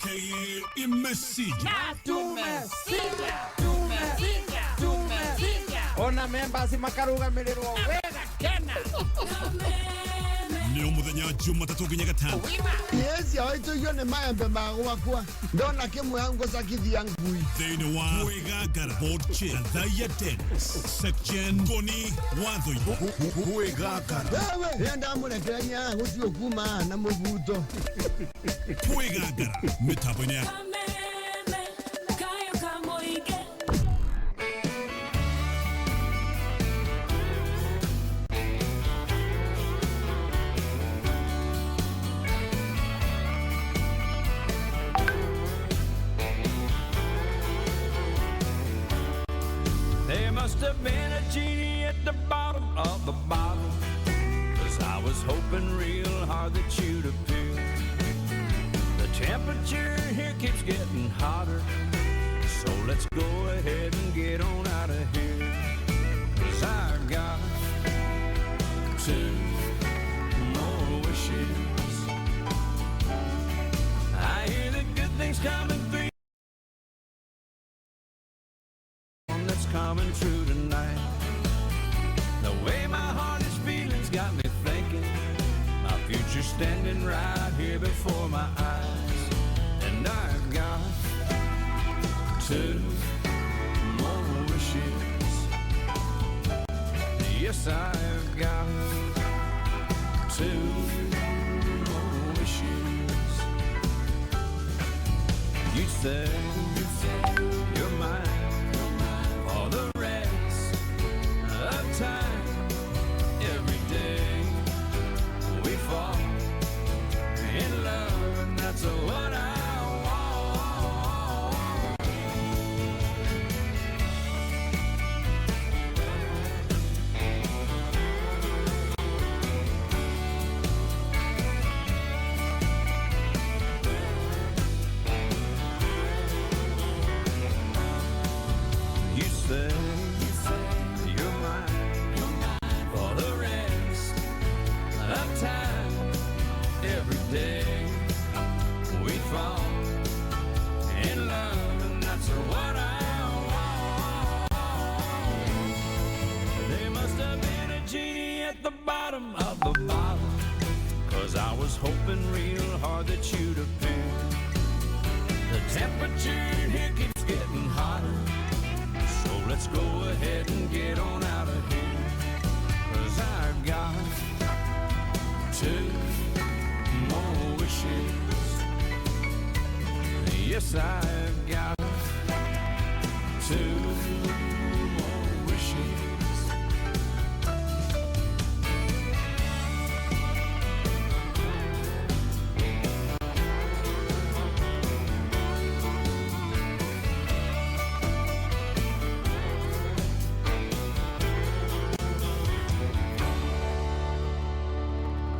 Aka imesija. Ona members makaruga milirwo wega kena. Ni umuthenya Jumatatu nginya Gatano. Yes, aito yone maembe magwakwa. Ndona kimwe hango sakithia ngui. Thĩinĩ wa Kwĩgangara Board Chair Thaya Dennis Section Goni Watho Kwĩgangara. Wewe enda murekerania gũcio kuma na mũbuto. Kwĩgangara mĩtambo-inĩ ya There must have been a genie at the bottom of the bottle, 'cause I was hoping real hard that you'd appear. The temperature here keeps getting hotter, so let's go ahead and get on out of here. 'Cause I've got 2 more wishes. I hear that good things coming through. That's coming true tonight. The way my heart is feeling's got me thinking my future's standing right here before my eyes. And I've got 2 more wishes. Yes, I've got 2 more wishes. You say you're mine for the rest of time. Every day we fall in love, and that's what I want. You say you're mine for the rest of time. Every day we fall in love, and that's what I want. There must have been a genie at the bottom of the bottle, 'cause I was hoping real hard that you'd appear. The temperature here keeps getting hotter, so let's go ahead and get on out of here. 'Cause I've got 2 more wishes. Yes, I've got 2 more wishes.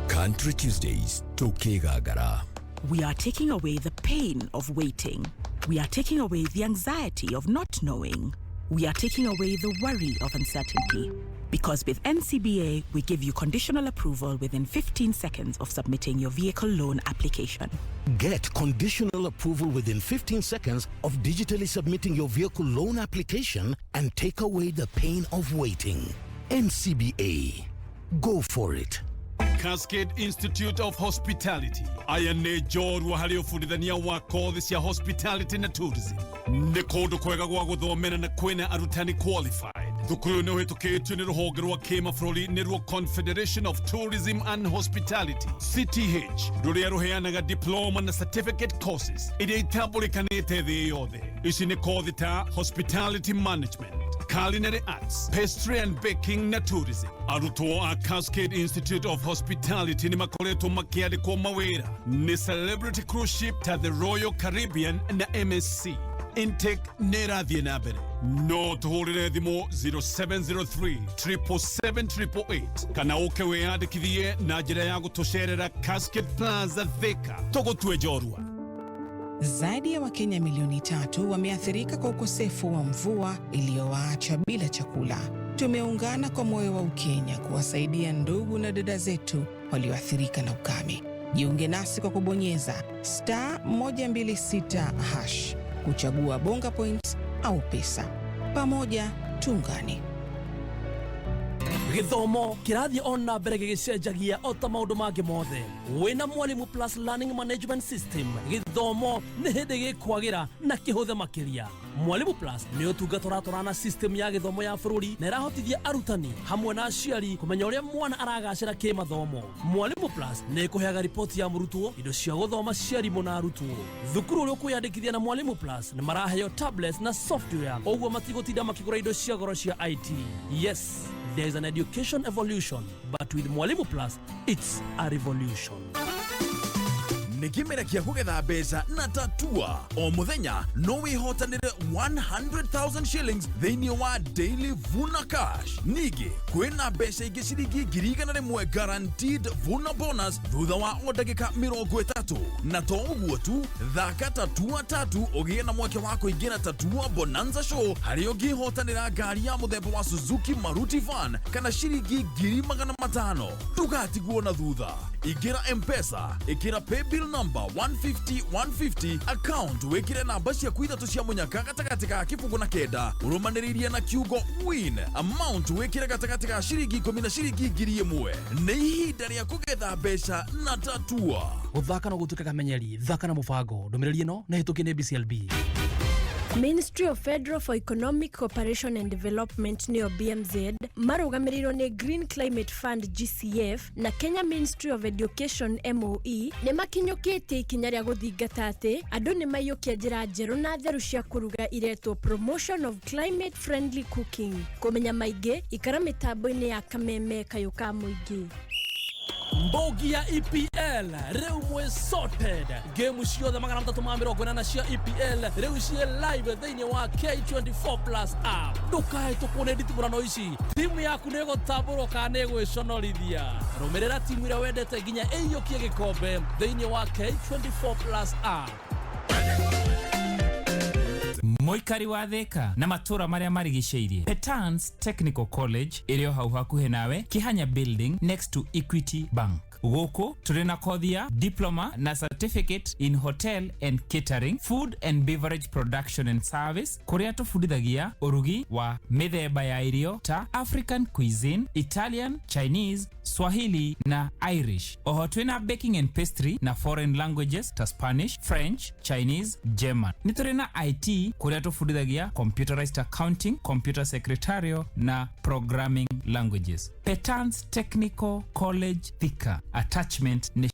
Country Tuesdays Tukigagara. We are taking away the pain of waiting. We are taking away the anxiety of not knowing. We are taking away the worry of uncertainty. Because with NCBA, we give you conditional approval within 15 seconds of submitting your vehicle loan application. Get conditional approval within 15 seconds of digitally submitting your vehicle loan application and take away the pain of waiting. NCBA. Go for it. Cascade Institute of Hospitality. Aya nĩ njorua harĩ ũbundithania wa kothi cia hospitality na tourism. Nĩ kũndũ kwega gwa gũthomera na kwĩna arutani qualified. Thukuru nĩ ũhĩtũkĩtio nĩ rũhonge rwa kĩmabũrũri nĩruo Confederation of Tourism and Hospitality CTH, rũrĩa rũheanaga diploma na certificate courses iria itambũrĩkanĩte thĩ yothe. Ici nĩ kothi ta hospitality management, culinary arts, pastry and baking na tourism. Arutwo a Cascade Institute of Hospitality ni makoretwo makiandĩkwo mawĩra ni Celebrity Cruise Ship ta the Royal Caribbean na MSC. Intake nĩrathiĩ na mbere. No tũhũrĩre thimũ 0703 777 kana ũke wĩyandĩkithie na njĩra ya gũtũcerera Cascade Plaza Thika. Tũgũtue njorua. Zaidi ya Wakenya milioni 3 wameathirika kwa ukosefu wa mvua iliyowaacha bila chakula. Tumeungana kwa moyo wa Ukenya kuwasaidia ndugu na dada zetu walioathirika na ukame. Jiunge nasi kwa kubonyeza *126# kuchagua Bonga Points au pesa. Pamoja tuungane. Githomo kirathi ona mbere gigicenjagia o ta maundu mangi mothe. Wina Mwalimu Plus Learning Management System, githomo ni hindi gikwagira na kihuthe makiria. Mwalimu Plus ni utungata ũratwarana system ya githomo ya bũrũri na irahotithia arutani hamwe na aciari kumenya ũrĩa mwana aragacĩra kĩmathomo. Mwalimu Plus nĩ ĩkũheaga ripoti ya mũrutwo, indo cia gũthoma cia arimũ na arutwo. Thukuru ũrĩa ũkwĩyandĩkithia na Mwalimu Plus nĩ maraheo tablets na software, ũguo matigũtinda makĩgũra indo cia goro cia IT. Yes, there is an education evolution, but with Mwalimu Plus, it's a revolution. Nĩ kĩmera kĩa kũgetha mbeca na Tatua. O mũthenya no wĩhotanĩre 100,000 shillings thĩinĩ wa Daily Vuna Cash. Ningĩ kwĩna mbeca ingĩ ciringi 100,000 guaranteed Vuna bonus thutha wa o ndagĩka 30. Na to ũguo tu, thaka Tatua tatu ũgĩe na mweke wa kũingĩra Tatua Bonanza Show harĩa ũngĩhotanĩra ngari ya mũthemba wa Suzuki Maruti Van kana ciringi 500,000. Ndũgatigwo na thutha. Ingĩra M-Pesa, ĩkĩra paybill number 150 account, wĩkĩre namba ciaku ithatũ cia mũnyaka gatagatĩ ka kĩbũgũ na kenda, ũrũmanĩrĩirie na kiugo win amount, wĩkĩre gatagatĩ ka ciringi 10 na ciringi 1,000. Nĩ ihinda rĩa kũgetha mbeca na Tatua. Gũthaka no gũtuĩka kamenyeri, thaka na mũbango. Ndũmĩrĩri ĩno nĩ hĩtũkie nĩ BCLB. Ministry of Federal for Economic Cooperation and Development neo BMZ marũgamĩrĩirwo nĩ Green Climate Fund GCF na Kenya Ministry of Education MOE nĩ makinyũkĩtie ikinya rĩa gũthingata atĩ andũ nĩ maiyũkia njĩra njerũ na theru cia kũruga iretwo Promotion of Climate Friendly Cooking. Kũmenya maingĩ, ikara mĩtambo-inĩ ya Kameme kayũ ka mũingĩ. Mbogi ya EPL rĩu mwĩ sorted. Game ciothe 340 cia EPL rĩu ciĩ live thĩinĩ wa K24 Plus app. Ndũkahĩtũkwo nĩ nditimũrano ici. Timu yaku nĩ ĩgũtambũrwo kana nĩ ĩgwĩconorithia. Rũmĩrĩra timu ĩrĩa wendete nginya ĩiyũkie gĩkombe thĩinĩ wa K24 Plus app. Moikari wa Thika na matura maria marigicĩirie. Petans Technical College ĩrĩ hau hakuhĩ nawe, Kihanya Building next to Equity Bank. Gũkũ tũrĩ na kothi ya diploma na certificate in hotel and catering, food and beverage production and service, kũrĩa tũbundithagia ũrugi wa mĩthemba ya irio ta African cuisine, Italian, Chinese, Swahili na Irish. Oho twĩna baking and pastry na foreign languages ta Spanish, French, Chinese, German. Nĩ tũrĩ na IT kũrĩa tũbundithagia computerized accounting, computer secretarial na programming languages. Petans Technical College Thika. Attachment ni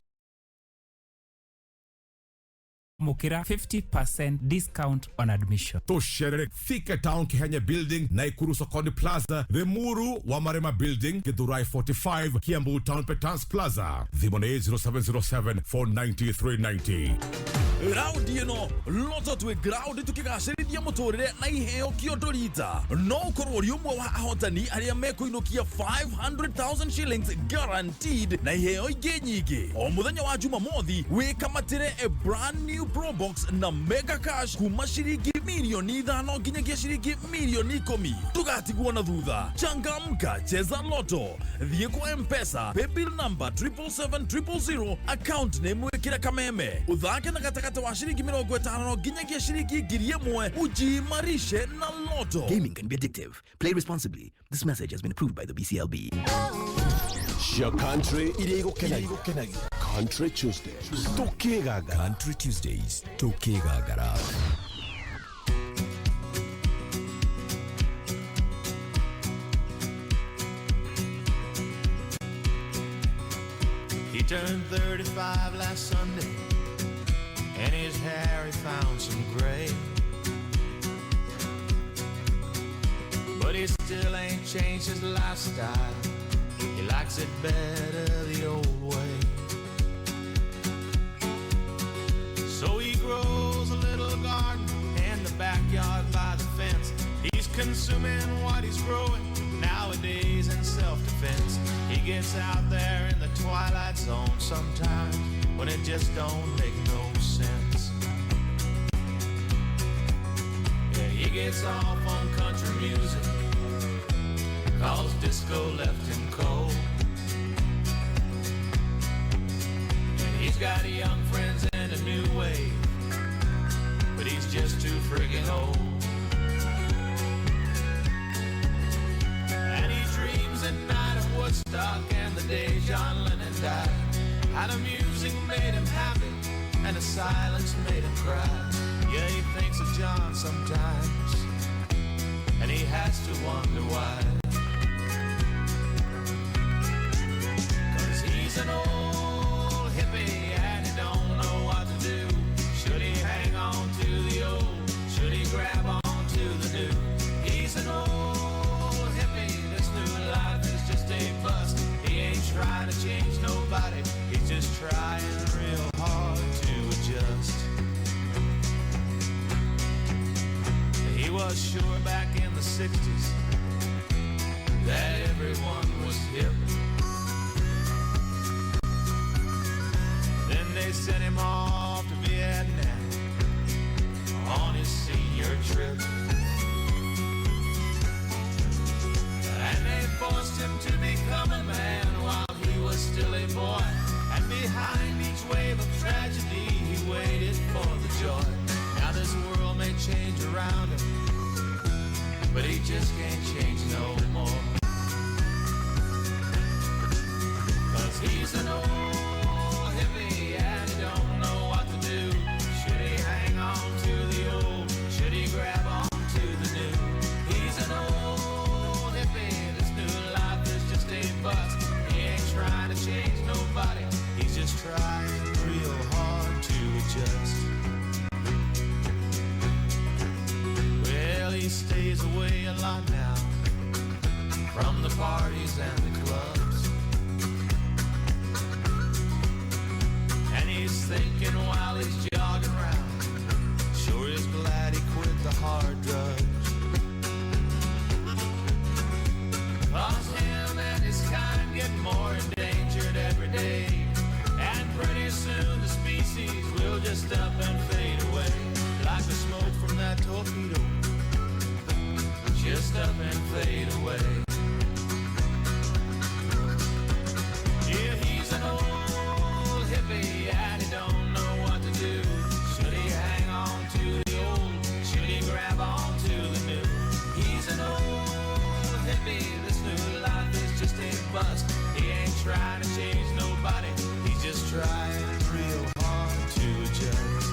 mukira 50% discount on admission. Tusherere Thika Town Kihanya Building, Naikuru Sokoni Plaza, Vemuru Wamarema Building, Githurai 45, Kiambu Town Petans Plaza. Thimone 0707 490 390. Raundi ĩno loto twĩ ground tukigacĩrithia mũtũrĩre na iheo kĩondo rita. No ũkorwo ũrĩ ũmwe wa ahotani arĩa mekũinũkia 500,000 shillings guaranteed na iheo ingĩ nyingĩ. O mũthenya wa Jumamothi wĩkamatĩre a brand new Pro Box na Mega Cash kuma ciringi milioni 5 nginyagia ciringi milioni 10. Ndũgatigwo na thutha. Changamka, cheza loto. Thiĩ kwa M-Pesa, paybill number 77700, account name wĩkĩre Kameme. Uthake na gatagatĩ wa shilingi 50 nginyagia shilingi 1,000 ujiimarishe na loto. Gaming can be addictive. Play responsibly. This message has been approved by the BCLB. Your country irigokenagia. Country Tuesdays. Tukigaga. Country Tuesdays. Tukigagara. He turned 35 last Sunday, and his hair he found some gray. But he still ain't changed his lifestyle. He likes it better the old way. So he grows a little garden in the backyard by the fence. He's consuming what he's growing nowadays in self-defense. He gets out there in the twilight zone sometimes when it just don't make no sense. Yeah, he gets off on country music, cause disco left him cold. And he's got young friends in a new way, but he's just too friggin' old. And he dreams at night of Woodstock and the day John Lennon died. How the music made him happy and the silence made him cry. Yeah, he thinks of John sometimes, and he has to wonder why. 'Cause he's an old hippie and he don't know what to do. Should he hang on to the old? Should he grab on to the new? He's an old hippie, this new life is just a bust. He ain't trying to change nobody, he's just trying real hard to adjust. He was sure back in the 60s that everyone was hip. Then they sent him off to Vietnam on his senior trip. And they forced him to become a man while he was still a boy. And behind each wave of tragedy he waited for the joy. Now this world may change around him, but he just can't change no more. 'Cause he's an old hippie and he don't know what to do. Should he hang on to the old? Should he grab on to the new? He's an old hippie, this new life is just a bust. He ain't trying to change nobody, he's just trying real hard to adjust. Well, he stays away a lot now from the parties and the clubs. And he's thinking while he's jogging around, sure is glad he quit the hard drugs. 'Cause him and his kind get more endangered every day. And pretty soon the species will just up and fade away, like the smoke from that torpedo, just up and fade away. Yeah, he's an old hippie and he don't know what to do. Should he hang on to the old? Should he grab on to the new? He's an old hippie, this new life is just a bust. He ain't trying to change nobody, he's just trying real hard to adjust.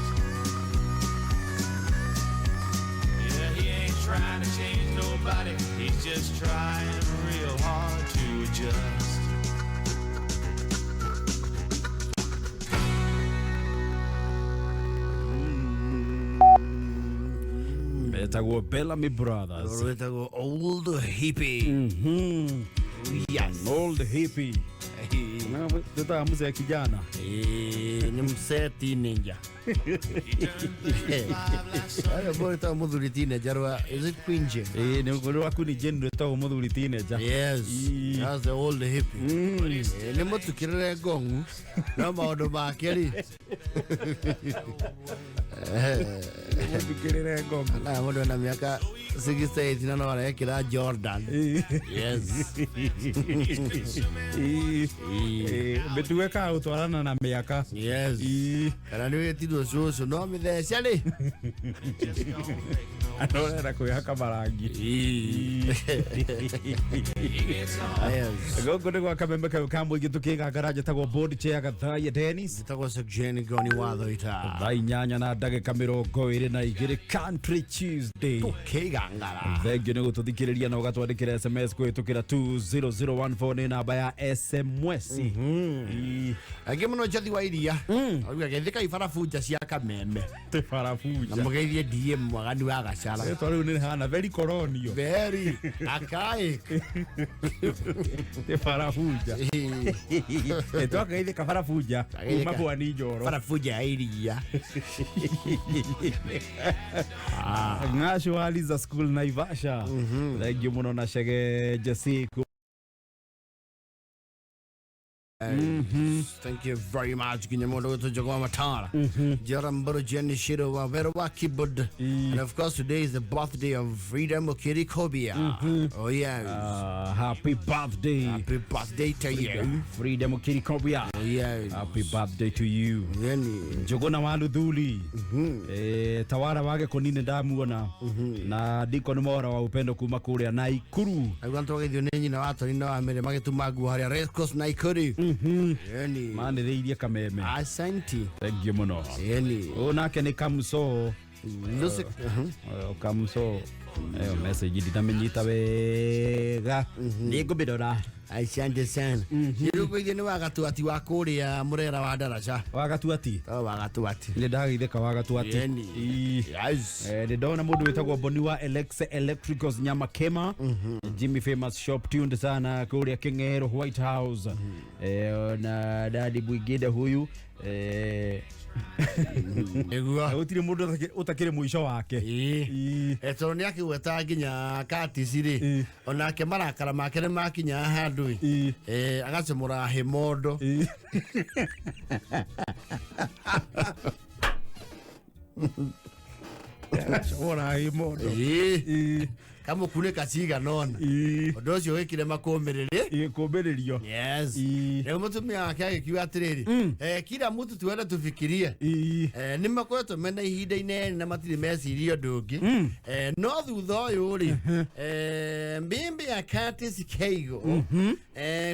Yeah, he ain't trying to change nobody, he's just trying real hard to adjust. Betagwo Bellamy Brothers. Betagwo Old Hippie. Yes. Old Hippie. Tata mzee kijana. Ni mzee teenager. Ayo boy ta mudhuri teenager wa is it Quinje? Ni ngoro waku ni gender ta mudhuri teenager. Yes. That's the old hippie. Ni mutu kirere gongu na maundu makeri. Kirere gongu. Na mundu na miaka 68 na no arekira Jordan. Yes. Betuweka utwarana na miaka. Yes. Kana niwe tido so no me de ciale. Anora kuihaka marangi. Gogo ndego kamembe ka kambo gitukinga garaje tagwo board chair gathaya Dennis. Tagwo Segjeni Goni watho ita. Thai nyanya na ndagika 22 Country Tuesday. Tukigangara. Thengio ni gututhikiriria na ugatwandikira SMS kuhitukira 20014 ni namba ya SMS. Age muno chathi wa iria. Auga gethika ifarafuja cia kameme. Te farafuja. Na mugeithie DM mwagani wa gacara. Eto riu ni hana very colonial. Very akai. Te farafuja. Eto akaithie ka farafuja. Uma kwa ni njoro. Farafuja iria. Ngasho aliza school Naivasha. Thengio muno na Shege Jessica Thank you very much. Kinyamodo to Jogwa Matara. Jarambaro Jenny Shiro Waverwa Kibud. And of course, today is the birthday of Freedom Okiri Kobia. Oh, yeah. Happy birthday. Happy birthday to you. Freedom Okiri Kobia. Oh, yeah. Happy birthday to you. Jogona Walu Duli. Tawara wage konine damuona. Na diko numora wa upendo kumakuri Naikuru. I want to get your name in the water in the American Magu Haria Red Coast Naikuru. Mane reirie kameme. Asante. Thank you muno. Ona kene kamso. Kamso. Message ditamenyita wega. Nigo bidora. Asante sana. Nirugo ide ni wagatuati wa kuria murera wa daraja. Wagatuati. Wagatuati. Ile ndagitheka wagatuati. Yes. Ndona mundu wetagwo Boni wa Alexa Electricals Nyamakema. Jimmy Famous Shop tuned sana kuria Kingero White House. Na dadi Bwigida huyu utire mundu utakire muisho wake eto ni akiweta nginya katisiri onake marakara make ni makinya handu agacemura himondo ora himondo kama kune kaciga nona undu ucio wikire makumiriri yes leo mutumia wake agikiuga atiriri kila mtu tuende tufikirie ni makoretwo mena ihinda inene na matiri meciria ndungi no thutha uyu ri mbimbi ya Curtis Keigo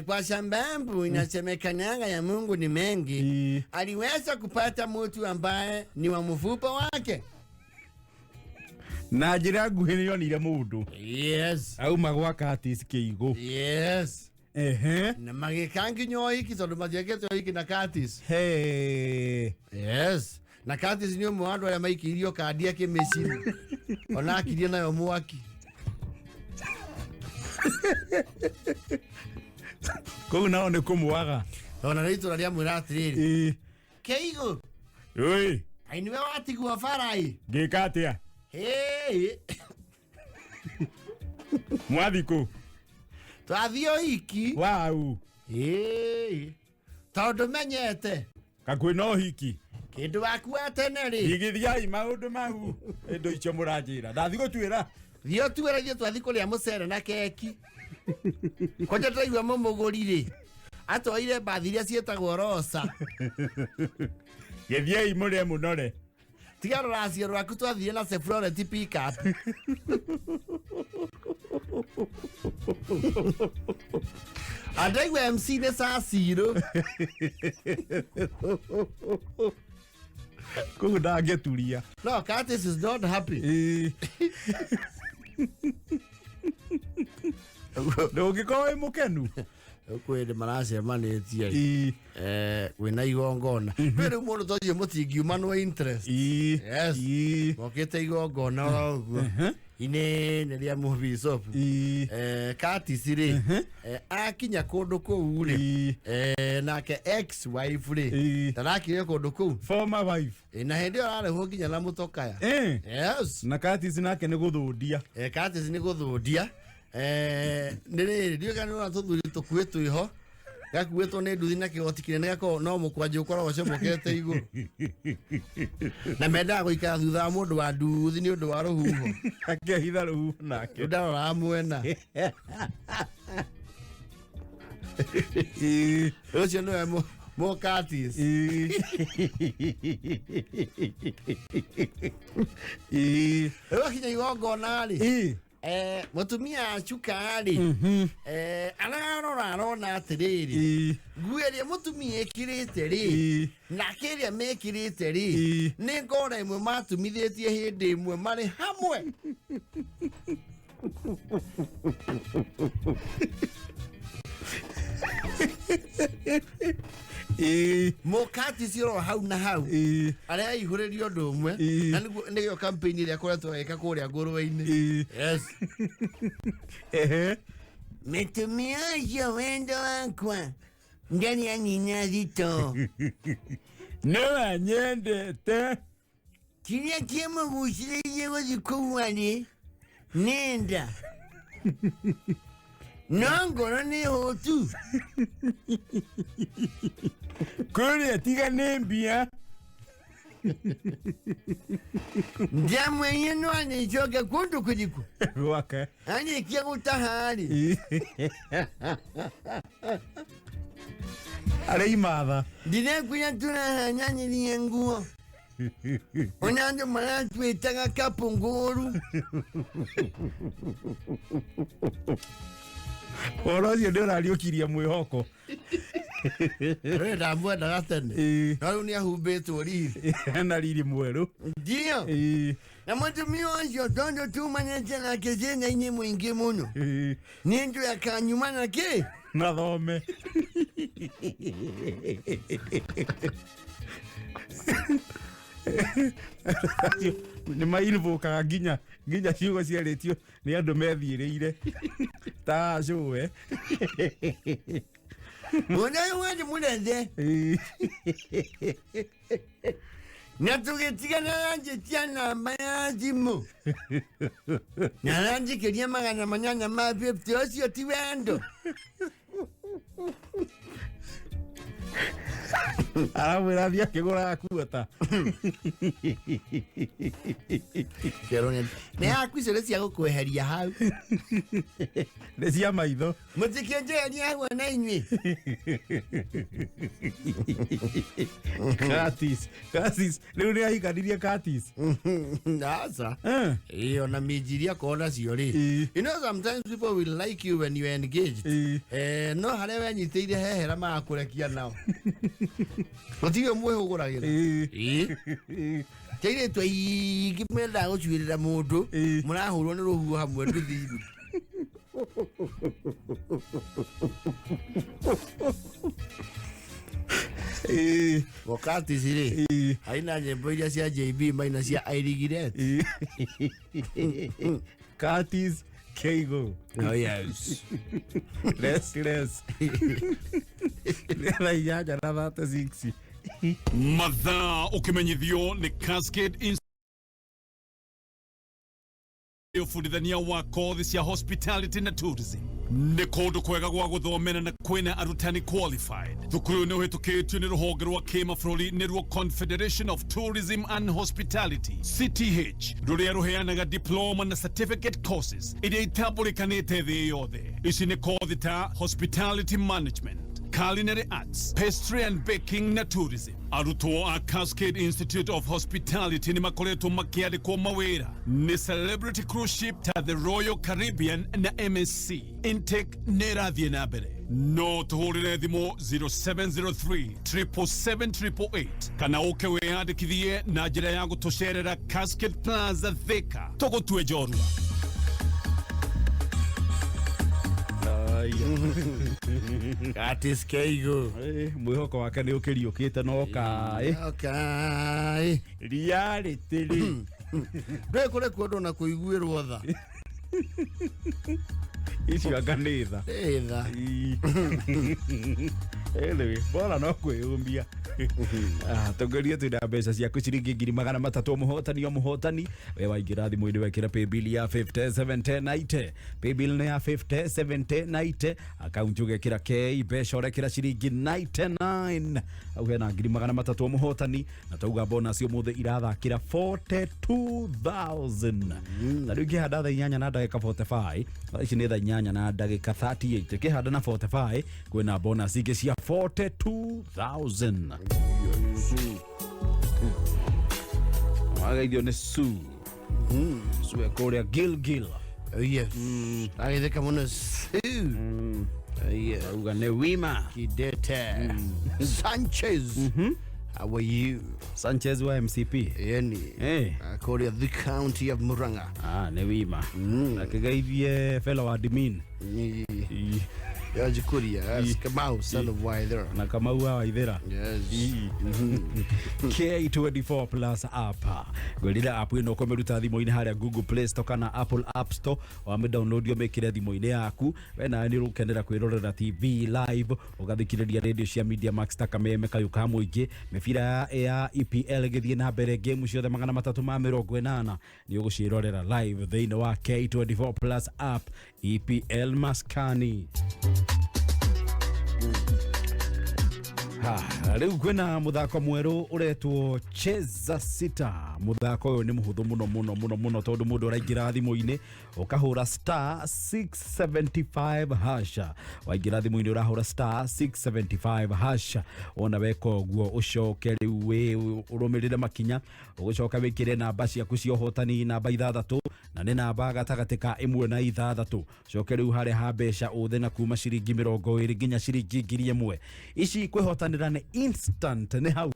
kwa sababu inasemekanaga ya Mungu ni mengi aliweza kupata mtu ambaye ni wa mfupa wake na njira nguhi ni yonire mundu yes auma gwa Curtis Keigo yes na magikangi nyoiki tondu mathieketo hiki na Curtis yes na Curtis ni umwe andu aria maikirio kandi yake mecini ona akirie nayo mwaki kou nao ni kumwaga ona ritu ria mwira atiriri Keigo oi ainiwe watigua farai ngikatia Mwadiko twathio hiki wow tondu menyete kakwina hiki kindu wakua tene ri igithiai maundu mahu endo icio muranjira ndathi gutwira thio twiragie twathi kuria mucere na keki koja twaigua mumuguri ri atwaire mbathi iria cietagwo rosa githiai murie munore tiga ruracio rwaku twathire na Chevrolet pickup adaiwe MC ne sasiro kuda geturia no Curtis is not happy ndungikoe mukenu kwende maracemanitie wina igongona pero mundu toje mutingiuma no interest yes mokete igongona oguo inene ria mubishop Curtis ri akinya kundu kuu ri nake ex wife ri tarakire kundu kuu former wife na hindi arareho nginya na mutokaya yes na Curtis nake ni guthundia Curtis ni guthundia nire dio kana na tuthuri tukwetwo iho gakuwetwo ni nduthi na kigoti kinene gako no mukwanje ukoragwo cemokete iguru na menda guikara thutha mundu wa nduthi ni undu wa ruhuho akehitha ruhuho nake ndarora mwena ucio niwe mo Curtis kinya igongona ri mutumia chukari ararora atiriri nguo iria mutumia ekirite ri na kiria mekirite ri ni ngora imwe matumithitie hindi imwe mari hamwe mokati siro hau na hau aria ihuririo ndumwe na nigio campaign iria koretwo eka kuria ngurwe-ini yes metumia yo wendo wakwa ndani ya nina zito no anyendete kiria kiamuguciririe guthii kuu ari nenda Nangora ni hotu. Kuri tiga nembia. Jamu yenu ani joga kundu kujiku. Waka. Ani kia utahari. Ara imatha. Dire kuya tuna hanyani lienguo. Onando malatu itaga kapunguru. Orocio ndio rariukiria mwihoko. Reda mbwa dagatene. Naru ni ahubetwo riri. Na riri mweru. Ndio. Na mutumia ucio tondo tumanite na kizenya ini mwingi muno. Nindu yakanyuma na ki? Na thome. Ni mainvoka nginya ciugo ciaritio ni andu methiiriire ta cũwe. Mwana wandi munende. Na tugitigana nanje tia namba ya thimu. Na nanje kiria magana manana ma 50 ucio ti wendo. Aramwira thia kigura kuota. Kerone. Ne akwicere cia gukweheria hau. Ne cia maitho. Mutikenjeria hau na inyui. Katis. Riu ni ahikanirie Katis. Nasa. Iyo na mijiria kona cio ri. You know sometimes people will like you when you are engaged. No hare wenyitire hehera makurekia nao. Matiyo mwe huguragira. Teire twai kimenda gucwirira mundu murahurwo ni ruhuho hamwe nduthiru. Wakati zile haina nyimbo iria cia JB maina cia Airigiret. Katis Keigo. Oh yes. Let's. Nela yaja na 36. Mathaa ukimenyithio ni Cascade ufundithania wa kothi cia hospitality na tourism. Nĩ kũndũ kwega gwa gũthomera na kwĩna arutani qualified. Thukuru nĩ ũhĩtũkĩtio nĩ rũhonge rwa kĩmabũrũri nĩruo Confederation of Tourism and Hospitality CTH, rũrĩa rũheanaga diploma na certificate courses iria itambũrĩkanĩte thĩ yothe. Ici nĩ kothi ta hospitality management, culinary arts, pastry and baking na tourism. Arutwo a Cascade Institute of Hospitality ni makoretwo makiandikwo mawĩra ni Celebrity Cruise Ship ta the Royal Caribbean na MSC. Intake nĩ ĩrathiĩ na mbere. No tuhũrĩre thimũ 0703 777 kana ũke wĩyandĩkithie na njĩra ya gũtũcerera Cascade Plaza Thika. Tũgũtue njorua. Katis Keigo. Mwihoko wake ni ukiriukite no kai. Okay. Reality ri. Ndwe kure kwondo na kuiguirwo tha. Icio aganitha. Etha. Elewe, bora no kwĩyũmbia. Tongoria twina mbeca ciaku ciringi 300 mũhotani we waingĩra thimũ-inĩ wekĩra paybill ya 507090 paybill nĩ ya 507090 akaunti ũgekĩra K mbeca ũrekĩra ciringi 99 au hena 300 mũhotani na tauga bonus ũmũthĩ irathakĩra 42000 na rĩu ingĩhanda thaa 8 na ndagĩka 45 ici nĩ thaa 8 na ndagĩka 38 kĩhanda na 45 kwĩna bonus ingĩ cia 42000. Wagaithio nĩ Sue. Sue kũrĩa Gilgil. Oh yes. Agitheka muno Sue. Yeah. Auga nĩ Wima. Kidete. Sanchez. How are you? Sanchez wa MCP. Yani. Kũrĩa the county of Murang'a. Nĩ Wima. Akĩgeithie fellow admin. Yajikuria, yes. Kamau, son of Waithera. Na Kamau wa Waithera. Yes. K24 Plus app. Gwelira app ino komeruta thimo-ini haria Google Play Store kana Apple App Store. Wame download yo mekire thimo-ini yaku. Wena ni rukenera kwirorera TV live. Ugathikiriria radio cia Media Max ta kameme kayuka muingi. Mebira ya EPL githie na mbere game ciothe 380 ni ugucirorera live thini wa K24 Plus app. EPL maskani. Riu kwina muthako mweru uretwo Cheza Sita. Muthako uyu ni muhuthu muno tondu mundu araingira thimo-ini ukahura star 675 hasha. Waingira thimo-ini urahura star 675 hasha. Ona weka uguo ucoke riu we urumirire makinya ugucoka wikire namba ciaku cia uhotani namba 6 na ni namba gatagati ka 1 na 6. Coke riu haria ha mbeca uthe na kuma ciringi 20 nginya ciringi 1000. Ici kwihotanira ni instant ni hau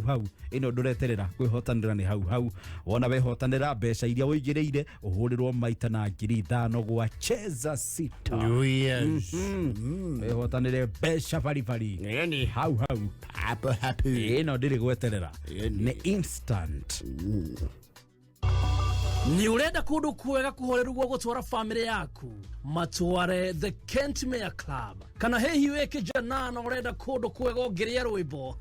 ino ndureterera kwihotanira ni hau. Wona wehotanira mbeca iria wigireire uhurirwo maita na 5,000 gwa Cheza Sita. Yes. Wehotanire mbeca bari yani hau happy ino ndiri gweterera ni instant. Ni urenda kundu kwega kuhorerwo gutwara family yaku matware the Kentmere Club kana hehi weke janana urenda kundu kwega ongeria rwimbo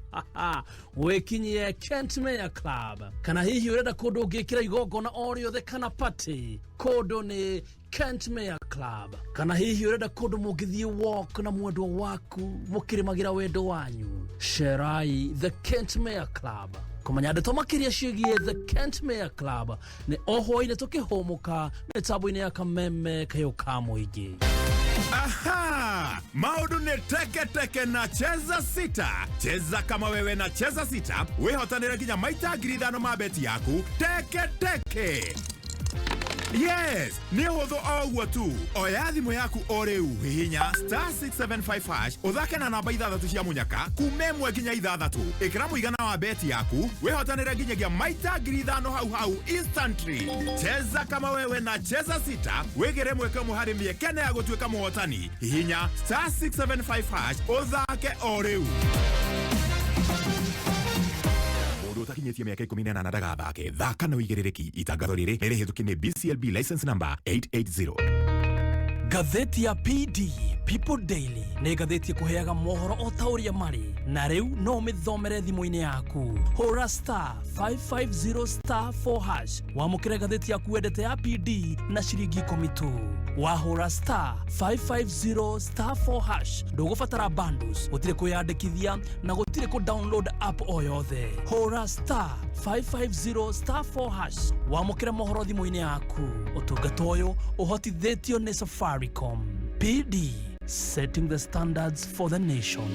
wekinyie Kentmere Club kana hehi urenda kundu ungikira igongona oriothe kana party kundu ni Kentmere Club kana hihi urenda kundu mungithie walk na mwendwa waku mukirimagira wendo wanyu sherai the Kentmere Club. Kumanya ndeto makiria ciĩgiĩ the Kentmere Club ni oho-inĩ tukihomuka mĩtambo-inĩ ya kameme kayuka muingi. Aha! Maundu ni teke na Cheza Sita. Cheza kama wewe na Cheza Sita. Wehotanire nginya maita 5,000 ma beti yaku. Teke. Yes, ni huthu oguo tu. Oya thimu yaku o riu hihinya star 675 hash uthake na namba 6 cia munyaka kume 1 nginya 6. Ikira muigana wa beti yaku wehotanire nginyagia maita 5,000 hau instantly. Cheza kama wewe na Cheza Sita. Wegere mweke muhari miekene ya gutuika muhotani. Hihinya star 675 hash uthake o riu. Utakinyetie miaka 18 ndagathake thaka na uigirereki. Itangatho riri nirihitukie BCLB license number 880. Gatheti ya PD People Daily ni gatheti ya kuheaga mohoro o tauria mari na riu no mithomere thimo-ini yaku. Hura star 550 star 4 hash wamukire gatheti yaku wendete ya PD na ciringi 10 tu. Wahura star 550 star 4 hash ndugubatara bundles gutire kuyandikithia na gutire ku download app o yothe. Hura star 550 star 4 hash wamukire mohoro thimo-ini yaku. Utungata uyu uhotithetio ni Safaricom. PD, setting the standards for the nation.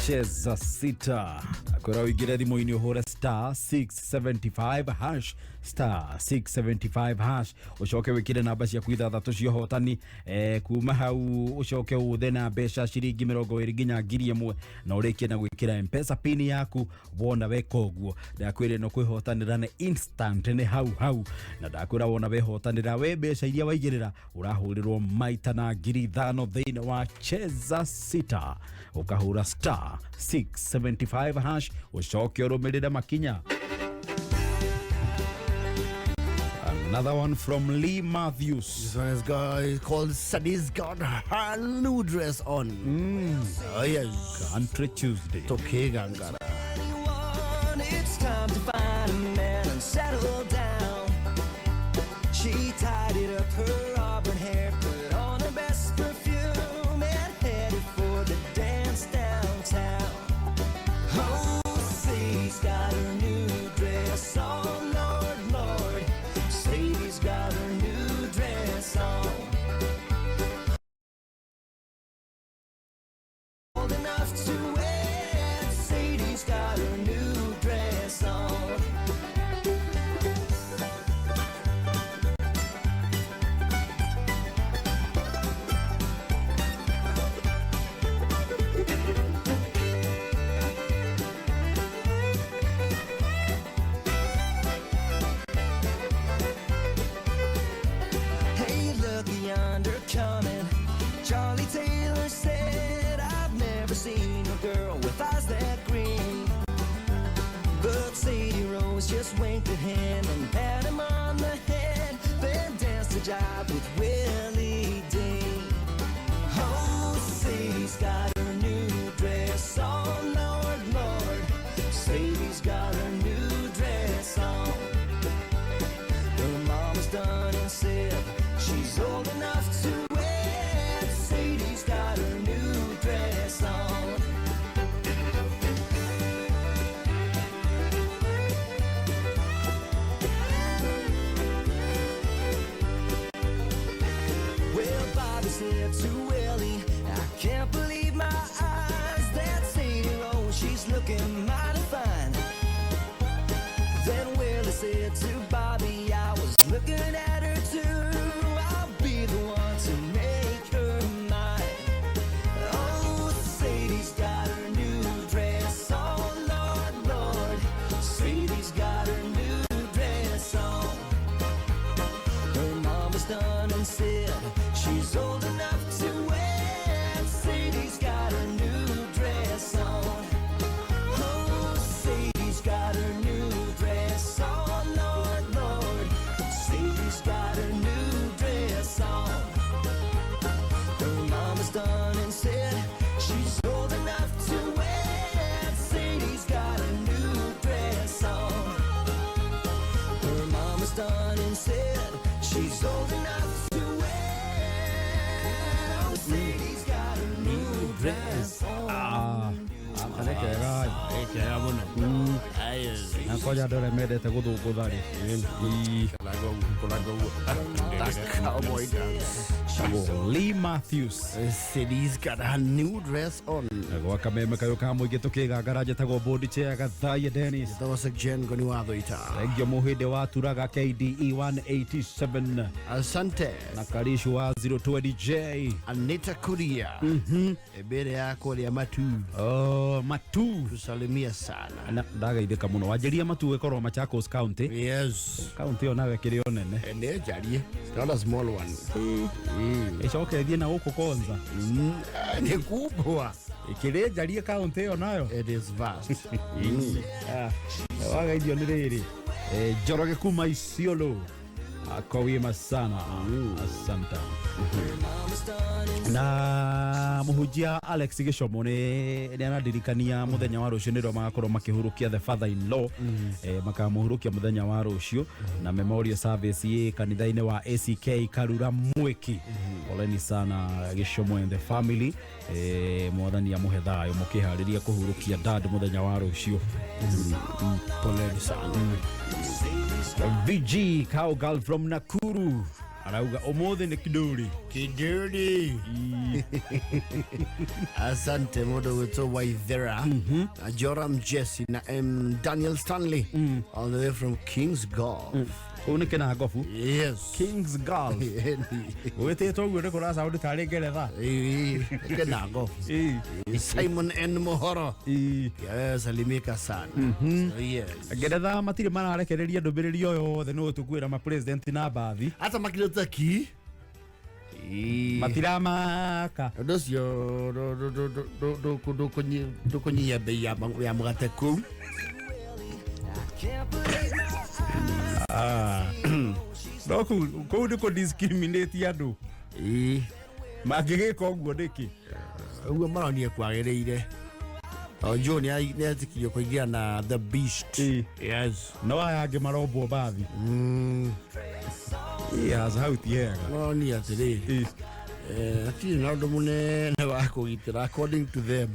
Cheza Sita. Akora wigire thimo-ini uhura star 675 hash star 675 hash ucoke wikire namba ciaku 6 cia hotani kuma hau ucoke uthe na mbeca ciringi 20 nginya 1,000 na urikie na gwikira M-Pesa pin yaku wona weka uguo ndakwire no kwihotanira ni instant ni hau na ndakwira wona wehotanira we mbeca iria waigirira urahurirwo maita na 5,000 thini wa Cheza Sita. Ukahura star 675 hash ucoke urumirire makinya. Another one from Lee Matthews. This one is called Sadie's got her new dress on. Oh yes. Country Tuesday. Toke Gangara. It's time to find a man and settle down. She tidied up her auburn hair, put on her best perfume, and headed for the dance downtown. Oh, Sadie's got her new dress on, Lord. Sadie's got her new dress on. Old enough to wear, Sadie's got her new dress on. just winked at him and pat him on the head, then danced a jive with Willie Dean. Oh, Sadie's got her new dress on, Lord, Lord. Sadie's got her new dress on. Her mama's done and said she's old enough to wed. Sadie's got her new dress on. Well, Bobby said to Willie, I can't believe my eyes. That Sadie Rose, she's looking mighty fine. Then Willie said to Bobby, I was looking at her too. I'll be the one to make her mine. Oh, Sadie's got her new dress on, Lord, Lord. Sadie's got her new dress on. Her mama's done and said she's old enough to wed. Sadie's got her new dress on. Oh, Sadie's got her new dress on, Lord, Lord. Sadie's got her new dress on. Her mama's done and said she's old enough to wed. Sadie's got her new dress on. Her mama's done and said she's old enough to wed. Oh, Sadie's got her new dress on. Nakoja ndore mendete guthungutha ri Cowboy dance. Lee Matthews. Sadie's got her new dress on. Gwa kameme kayo ka muingi tukigangara njatagwo Bodi Chega Thaya Dennis. Those Jen goni watho ita. Engio muhinde wa turaga KDE 187. Asante. Na Karishu wa 020J. Anita Kuria. Ebere yako ya Matu. Oh, Matu. Tusalimia sana. Na ndagaithika muno wajeria Matu wekorwo Machakos County. Yes. County ona wekire onene. Ene jarie. It's not a small one. Icoke thie na huko Konza. Ni kubwa. Ikire jarie county onayo. It is vast. Wagaithio ni riri. Njoroge kuma Isiolo. Akowima sana. Asante. Na muhujia Alex Gishomo ni anadirikania muthenya wa rucio niro magakorwo makihurukia the father in law makamuhurukia muthenya wa rucio na memorial service ye kanitha-ini wa ACK Karura Mwiki. Poleni sana Gishomo and the family. Mwathani amuhe thayo mukihariria kuhurukia dad muthenya wa rucio. Poleni sana. VG Cowgirl from Nakuru arauga omothe ni kiduri Asante modo weto Waithera na Joram Jesse na Daniel Stanley all the way from King's Golf. Unike na gofu. Yes. King's Golf. Wete to gwe ko rasa udi tare geretha. Ke na gofu. Simon N Mohoro. Yes, alimika sana. Yes. Geretha matire mararekereria ndumiriria yo the no tukwira ma president na bathi. Hata makirota ki. Matiramaka. Ndocio do kunyia bei ya mugate ku. Doku ko discriminate andu. Magigika uguo ndiki. Uguo maronie kwagereire. John ni atikirio kuingia na the beast. Yes. No ayage marombo bathi. Yes, how it yeah. No ni atiri. Ati na ndo munene wa kugitira according to them.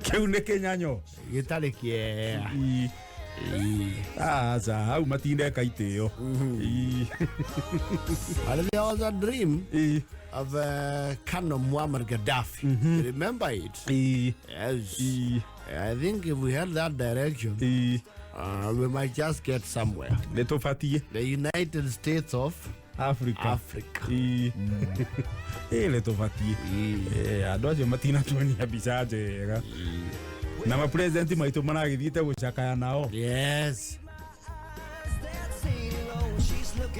Kiu ne kenyanyo. Gitari kie. Za hau matinde kaiteo. There was a dream of Colonel Muammar Gaddafi. Remember it? Yes. I think if we had that direction, we might just get somewhere. The United States of Africa. Leto fati. Adoje matina tuoni abisaje. Na ma president maitu managithite gucakaya nao. Yes.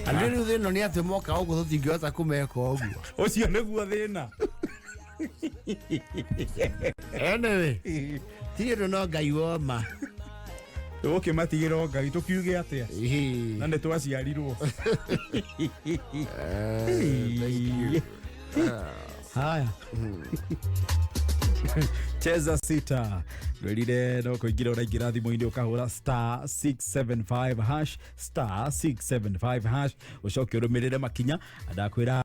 Andeni thino ni ati moka ogu tutingihota kumeka ogu. Ucio niguo thina. Anyway, tiyo no Ngai woma. Okay, matigiro ngai tukiuge atia na nä twaciarirwo haya cheza sita rwirire no kuingira uraingira thimu-ini ukahura star 675 hash star 675 hash ucoke urumirire makinya ndakwira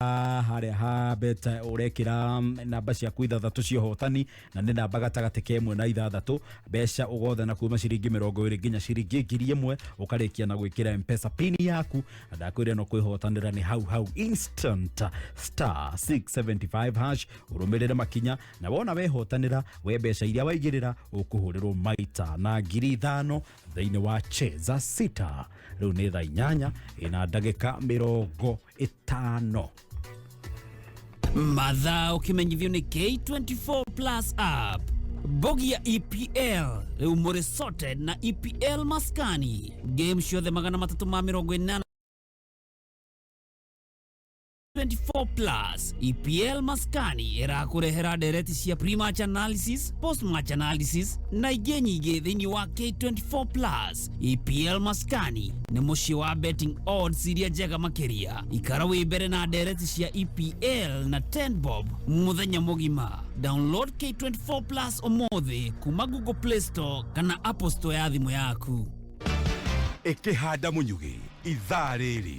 haria ha beta urekira namba ciaku ithathatu cia hotani na nĩ namba gatagati ka 1 na 6 mbeca ugothe na kuma ciringi 20 nginya ciringi 1000 ukarikia na gwikira M-Pesa pin yaku ndakwira no kwihotanira ni hau instant star 675 hash urumirire makinya na wona wehotanira we mbeca iria waigirira ukuhurirwo maita na 5,000 thiini wa cheza sita riu ni thaa 8 ina ndagika 50 mathaa ukimenyithio ni K24 Plus app bogi ya EPL riu muri sorted na EPL maskani game ciothe 380 24 Plus EPL maskani irakurehera ndereti cia pre-match analysis, post-match analysis na ingĩ nyingĩ thĩinĩ wa K24 Plus. EPL maskani nĩ mũciĩ wa betting odds iria njega makĩria. Ikara wĩ mbere na ndereti cia EPL na 10 bob mũthenya mũgima. Download K24 Plus ũmũthĩ kuma Google Play Store kana Apple Store ya thimũ yaku. Ikĩhanda mũnyugĩ ithaa rĩrĩ.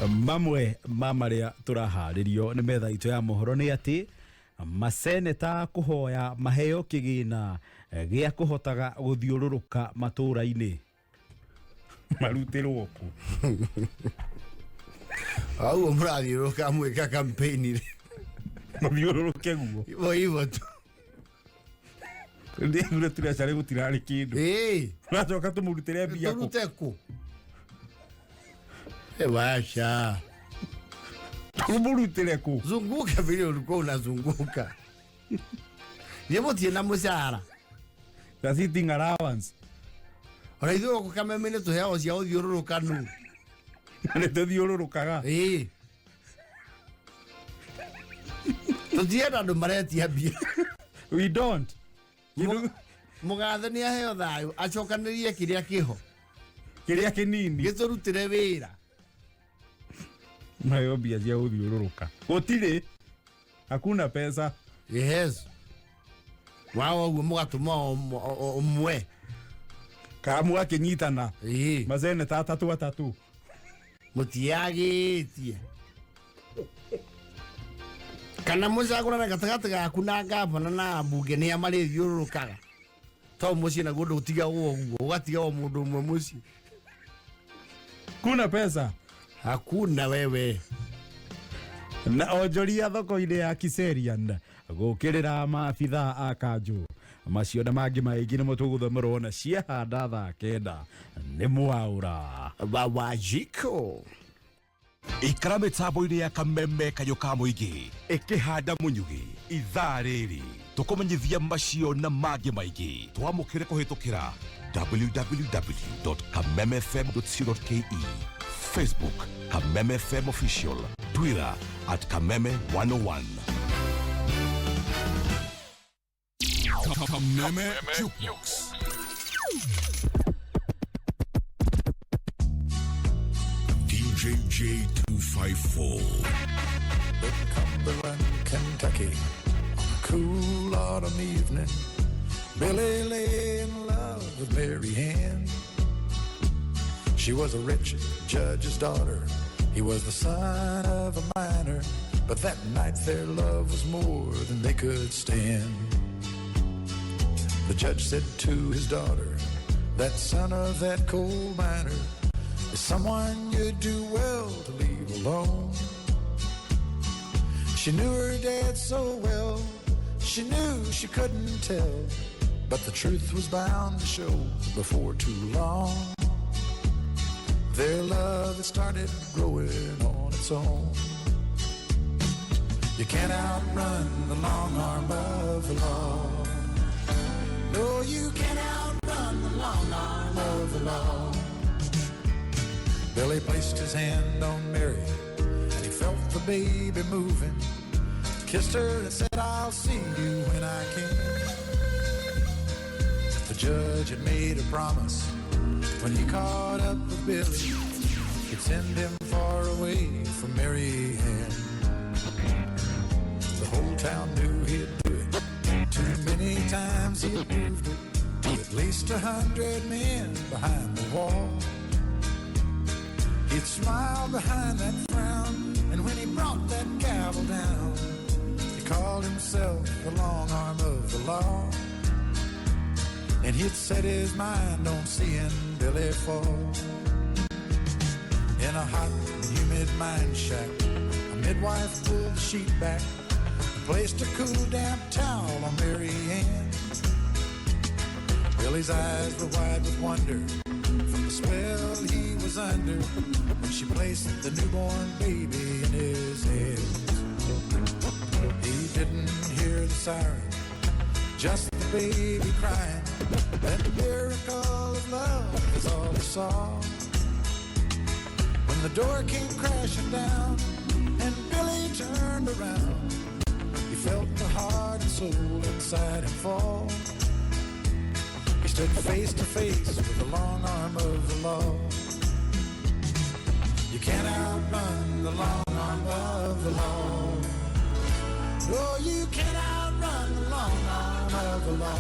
mamwe mamaria turaharirio ni metha itu ya mohoro ni ati maseneta kuhoya maheo kigina gia kuhotaga guthiururuka matura-ini marutirwo ku au mrathiururuka mwika campaign mathiururuke guo hivyo tu ndio tuliachare gutirari kindu nacoka tumurutire mbia ku Washa. Tumurutire ku. Zunguka vile ulikuwa unazunguka. Yebo tiena musara. The sitting allowance. Oraitho kama mene to hao cia uthiururuka nu. Ne to thiururukaga. Tutiena ndo maretia bia. We don't. Mugathani aheo thayo acokanirie kiria kiho. Kiria kinini. Giturutire wira. Nayo bia cia uthiururuka gutire hakuna pesa. Yes. Wao mugatuma umwe kamu akinyitana mazene tatatu mutiagitie kana mucagura na gatagati gaku na ngabana na mbunge ni amari thiururukaga to muci na gundu utiga uguo ugatiga o mundu umwe muci kuna pesa hakuna wewe na onjoria thoko-ini ya Kiserian gukirira maabitha a kanju macio na mangi maingi ni mutuguthomerwo na ciahanda thaa 9 ni mwaura wawajiko ikara mitambo-ini ya kameme kayo ka muingi ikihanda munyugi ithaa rĩrĩ tukumenyithia macio na mangi maingi twamukire kuhitukira www.kamemefm.co.ke Facebook Kameme FM Official, Twitter @Kameme101. Kameme Jukebox. DJ J254. Cumberland, Kentucky, on a cool autumn evening, Billy lay in love with Mary Ann. She was a rich judge's daughter. He was the son of a miner. But that night their love was more than they could stand. The judge said to his daughter, that son of that coal miner is someone you'd do well to leave alone. She knew her dad so well, she knew she couldn't tell, but the truth was bound to show before too long. Their love had started growing on its own. You can't outrun the long arm of the law. No, you can't outrun the long arm of the law. Billy placed his hand on Mary, and he felt the baby moving. Kissed her and said, I'll see you when I can. judge had made a promise when he caught up with Billy, he'd send him far away from Mary Ann. The whole town knew he'd do it. Too many times he had proved it to at least 100 men behind the wall. He'd smile behind that frown, and when he brought that gavel down, he called himself the long arm of the law. And he'd set his mind on seeing Billy fall. In a hot, humid mine shack, a midwife pulled the sheet back and placed a cool, damp towel on Mary Ann. Billy's eyes were wide with wonder from the spell he was under when she placed the newborn baby in his hands. He didn't hear the siren, just the baby crying. That miracle of love is all he saw. When the door came crashing down and Billy turned around, he felt the heart and soul inside him fall. He stood face to face with the long arm of the law. You can't outrun the long arm of the law. No, you can't outrun the long arm of the law.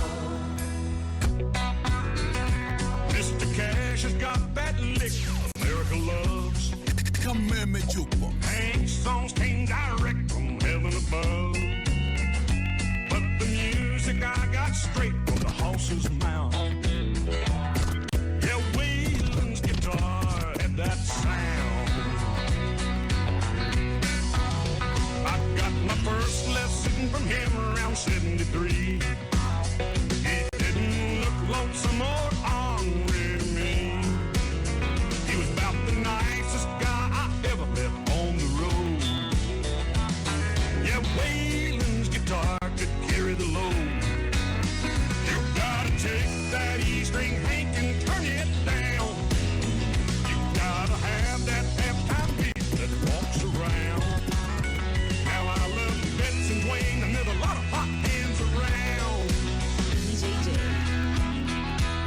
Mr. Cash has got that lick America loves. Come here, me jukebox. Hank songs came direct from heaven above. But the music I got straight from the horse's mouth. Yeah, Waylon's guitar had that sound. I got my first lesson from him around 73. He didn't look lonesome or ornery to me. He was about the nicest guy I ever met on the road. Yeah, Waylon's guitar could carry the load. You gotta take that E string, Hank, and turn it down. You gotta have that halftime beat that walks around. Now I love Betsy and Wayne, and there's a lot of hot hands around.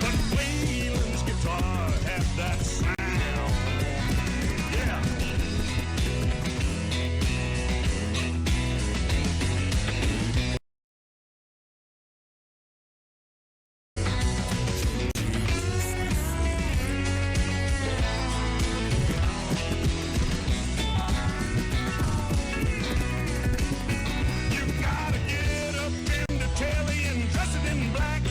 But Waylon's guitar had that sound. Yeah. You gotta get up in the telly and dress it in black.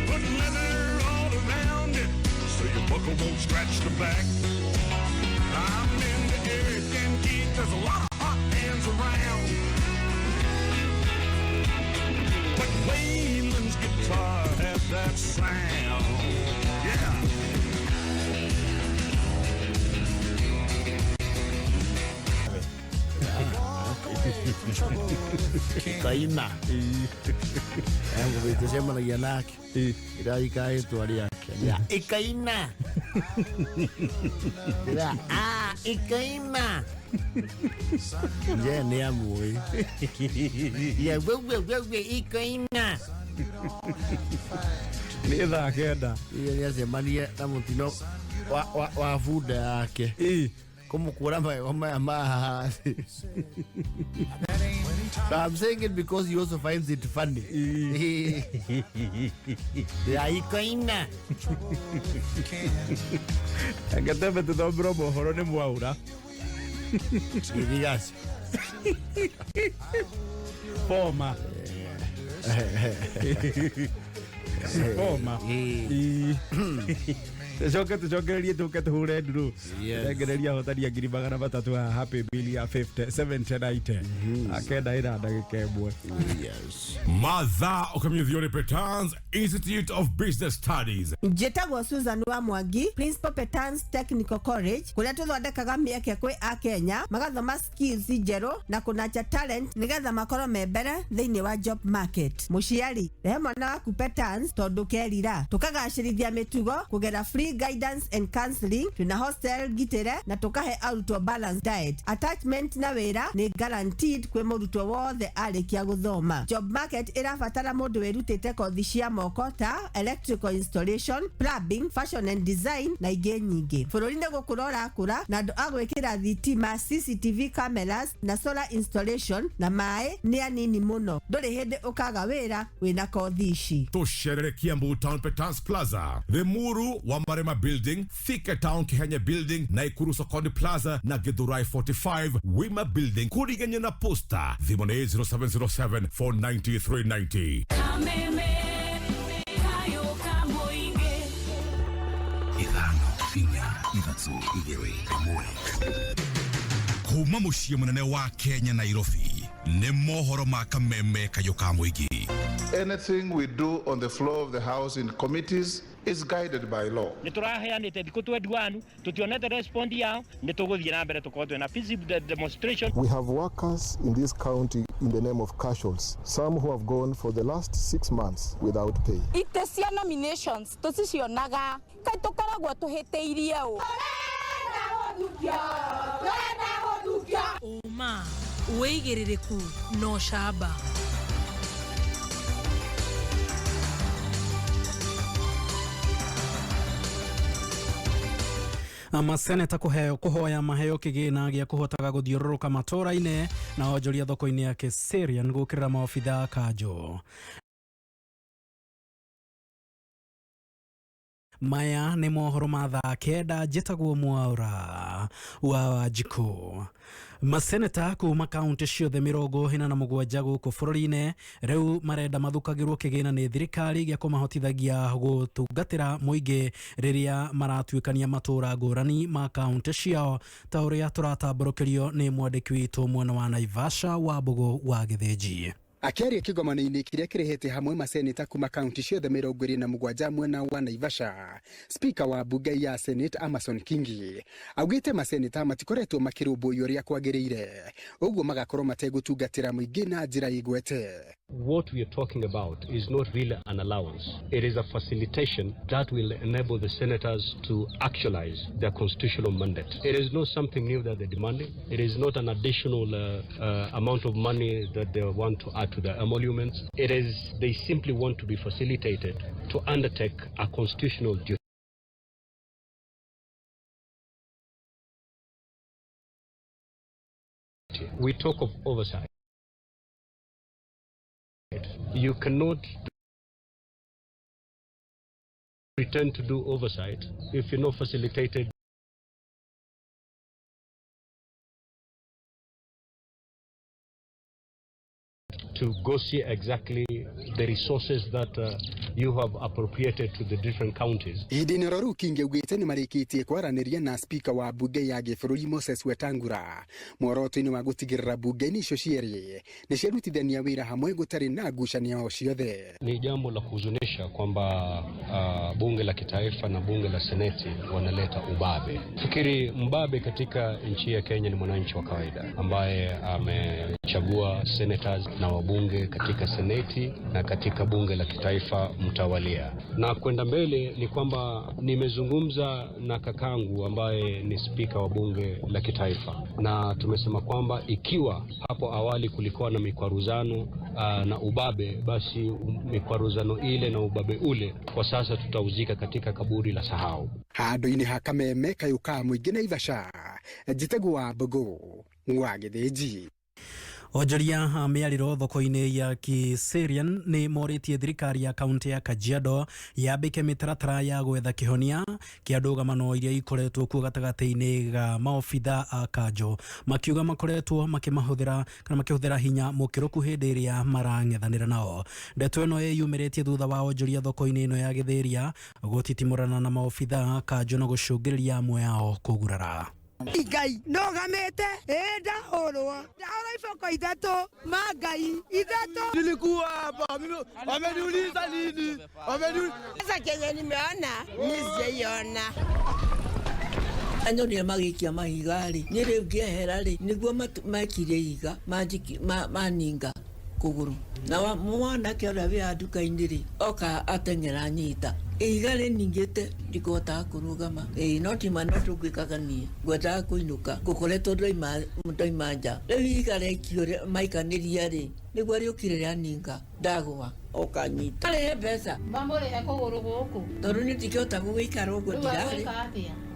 Put leather all around it so your buckle won't scratch the back. I'm in the Eric and Keith, there's a lot of hot hands around. But Waylon's guitar had that sound. Yeah. Kaina. Yangu vitasema na yanake. Ila ikae tuari yake. Ya, ikaina. Ya, ikaina. Je, ni amui. Ya, wewe ikaina. Ni thaa kenda. Iyo ni asemania na mutino wa fuda yake. Kumukura maya mahasi. So I'm saying it because he also finds it funny. Ya ikaina. Angateme tutombro mohoro ni mwaura. Irigas. Forma. Forma. Tucokererie tuke tuhure nduru ngereria hotaria ngiri magana matatu ha Happy Bill ya 57 akenda ira ndagika imwe. Matha Okamuthiore Petans Institute of Business Studies. Njĩtagwo Susan wa Mwangi, Principal Petans Technical College, kũrĩa tũthondekaga mĩeke kwĩ Akenya magathoma skills njerũ na kũnacha talent nĩgetha makorwo me mbere thĩinĩ wa job market. Mũciari rehe mwana waku Petans tondũ kerira tũkagacĩrithia mĩtugo kũgerera free free guidance and counseling, tuna hostel gitere na tukahe arutwo balanced diet. Attachment na wira ni guaranteed kwe murutwo wothe arikia guthoma. Job market irabatara mundu werutite kothi cia moko ta electrical installation, plumbing, fashion and design na ingĩ nyingĩ. Bũrũri-inĩ gũkũ ũrakũra na andũ a gwĩkĩra thitima, CCTV cameras na solar installation na maĩ nĩ anini mũno. Ndũrĩ hĩndĩ ũkaga wĩra wĩna kothi ici. Tusherere Kiambu Town Petans Plaza, Limuru wa Marema Building, Thika Town Kihanya Building, Naikuru Sokoni Plaza na Githurai 45 Wima Building. Kuriganya na posta thimone 0707 490 390. Kuma muciĩ munene wa Kenya Nairobi nĩ mohoro ma kameme kayoka muigi. Anything we do on the floor of the house in committees is guided by law. Nituraheanite thikũ twendwanu tutionete respond yao nitugũthie na mbere tukorwo twina peaceable demonstration. We have workers in this county in the name of casuals, some who have gone for the last 6 months without pay. Itesia nominations tucicionaga kai tukoragwo tuhiteirie u Uma weigĩrĩrĩku no shamba. Maseneta kuhoya maheo kigina gĩa kuhotaga gũthiũrũrũka matũra-inĩ na onjoria thoko-inĩ ya Kiserian gũkĩrĩra maobitha kanjo. Maya nĩ mohoro ma thaa kenda njĩtagwo Mwaura wa Wanjikũ. Maseneta kuma kaunti ciothe 47 gũkũ bũrũri-inĩ rĩu marenda mathukagĩrwo kĩgĩna nĩ thirikari gĩa kũmahotithagia gũtungatĩra mũingĩ rĩrĩa maratuĩkania matũra ngũrani ma kaunti ciao ta ũrĩa tũratambũrũkĩrio nĩ mwandĩki witũ mwena wa Naivasha wa Mbogo wa Gĩthĩnji. Akiaria kĩgomano-inĩ kĩrĩa kĩrehete hamwe maseneta kuma kaunti ciothe 27 mwena wa Naivasha, spika wa bunge ya Senate Amason Kingi augĩte maseneta matikoretwo makĩrũmbũiyo ũrĩa kwagĩrĩire, ũguo magakorwo mategũtungatĩra mũingĩ na njĩra igwete. What we are talking about is not really an allowance. It is a facilitation that will enable the senators to actualize their constitutional mandate. It is not something new that they're demanding. It is not an additional amount of money that they want to add to their emoluments. It is they simply want to be facilitated to undertake a constitutional duty. We talk of oversight. You cannot pretend to do oversight if you're not facilitated to go see exactly the resources that you have appropriated to the different counties. Hĩndĩ rĩu Kingi augĩte nĩ marĩkĩtie kwaranĩria na spika wa bunge ya gĩbũrũri Moses Wetangula muoroto-inĩ wa gũtigĩrĩra bunge-inĩ icio cierĩ nĩ ciarutithania wĩra hamwe gũtarĩ na ngucanio o ciothe. Ni jambo la kuhuzunisha kwamba bunge la kitaifa na bunge la seneti wanaleta ubabe. Fikiri mbabe katika nchi ya Kenya ni mwananchi wa kawaida ambaye amechagua senators na wabunge katika seneti na katika bunge la kitaifa mtawalia. Na kwenda mbele ni kwamba nimezungumza na kakangu ambaye ni spika wa bunge la kitaifa, na tumesema kwamba ikiwa hapo awali kulikuwa na mikwaruzano na ubabe, basi mikwaruzano ile na ubabe ule kwa sasa tutauzika katika kaburi la sahau. Handũ-inĩ ha kameme kayũka mũingĩ Naivasha, njĩtagwo Mbogo wa Gĩthĩnji. Onjoria a mĩarĩro thoko-inĩ ya Kiserian nĩ morĩtie thirikari ya kaunti ya Kajiado yambĩke mĩtaratara ya gwetha kĩhonia kĩa ndũgamano iria ikoretwo kuo gatagatĩ-inĩ ga maobitha a kanjo, makiuga makoretwo makĩhũthĩra hinya mũkĩrũku hĩndĩ ĩrĩa marang'ethanĩra nao. Ndeto ĩno yumĩrĩtie thutha wa onjoria thoko-inĩ ĩno ya Gĩthĩria gũtitimũrana na maobitha a kanjo na gũcũngĩrĩria amwe yao kũgurara. Igai no gamete enda orwa daura ifoko itatu magai itatu nilikuwa hapa mimi wameniuliza nini sasa Kenya nimeona nisijaiona Ano ni magikia mahigari nire ngehera ri niguo makire iga maninga kuguru na mwana ke ora we aduka indiri oka atengera nyita igale ningete ndikota kurugama noti manoto gwikagania gweta kuinuka kukoleto ndoi manja igale kiore maikaniria ri niguo ari ukire aninga ndagwa okanyita ale pesa mamore yakogoro goko tondu ni tikiota gwikara ugo ndigare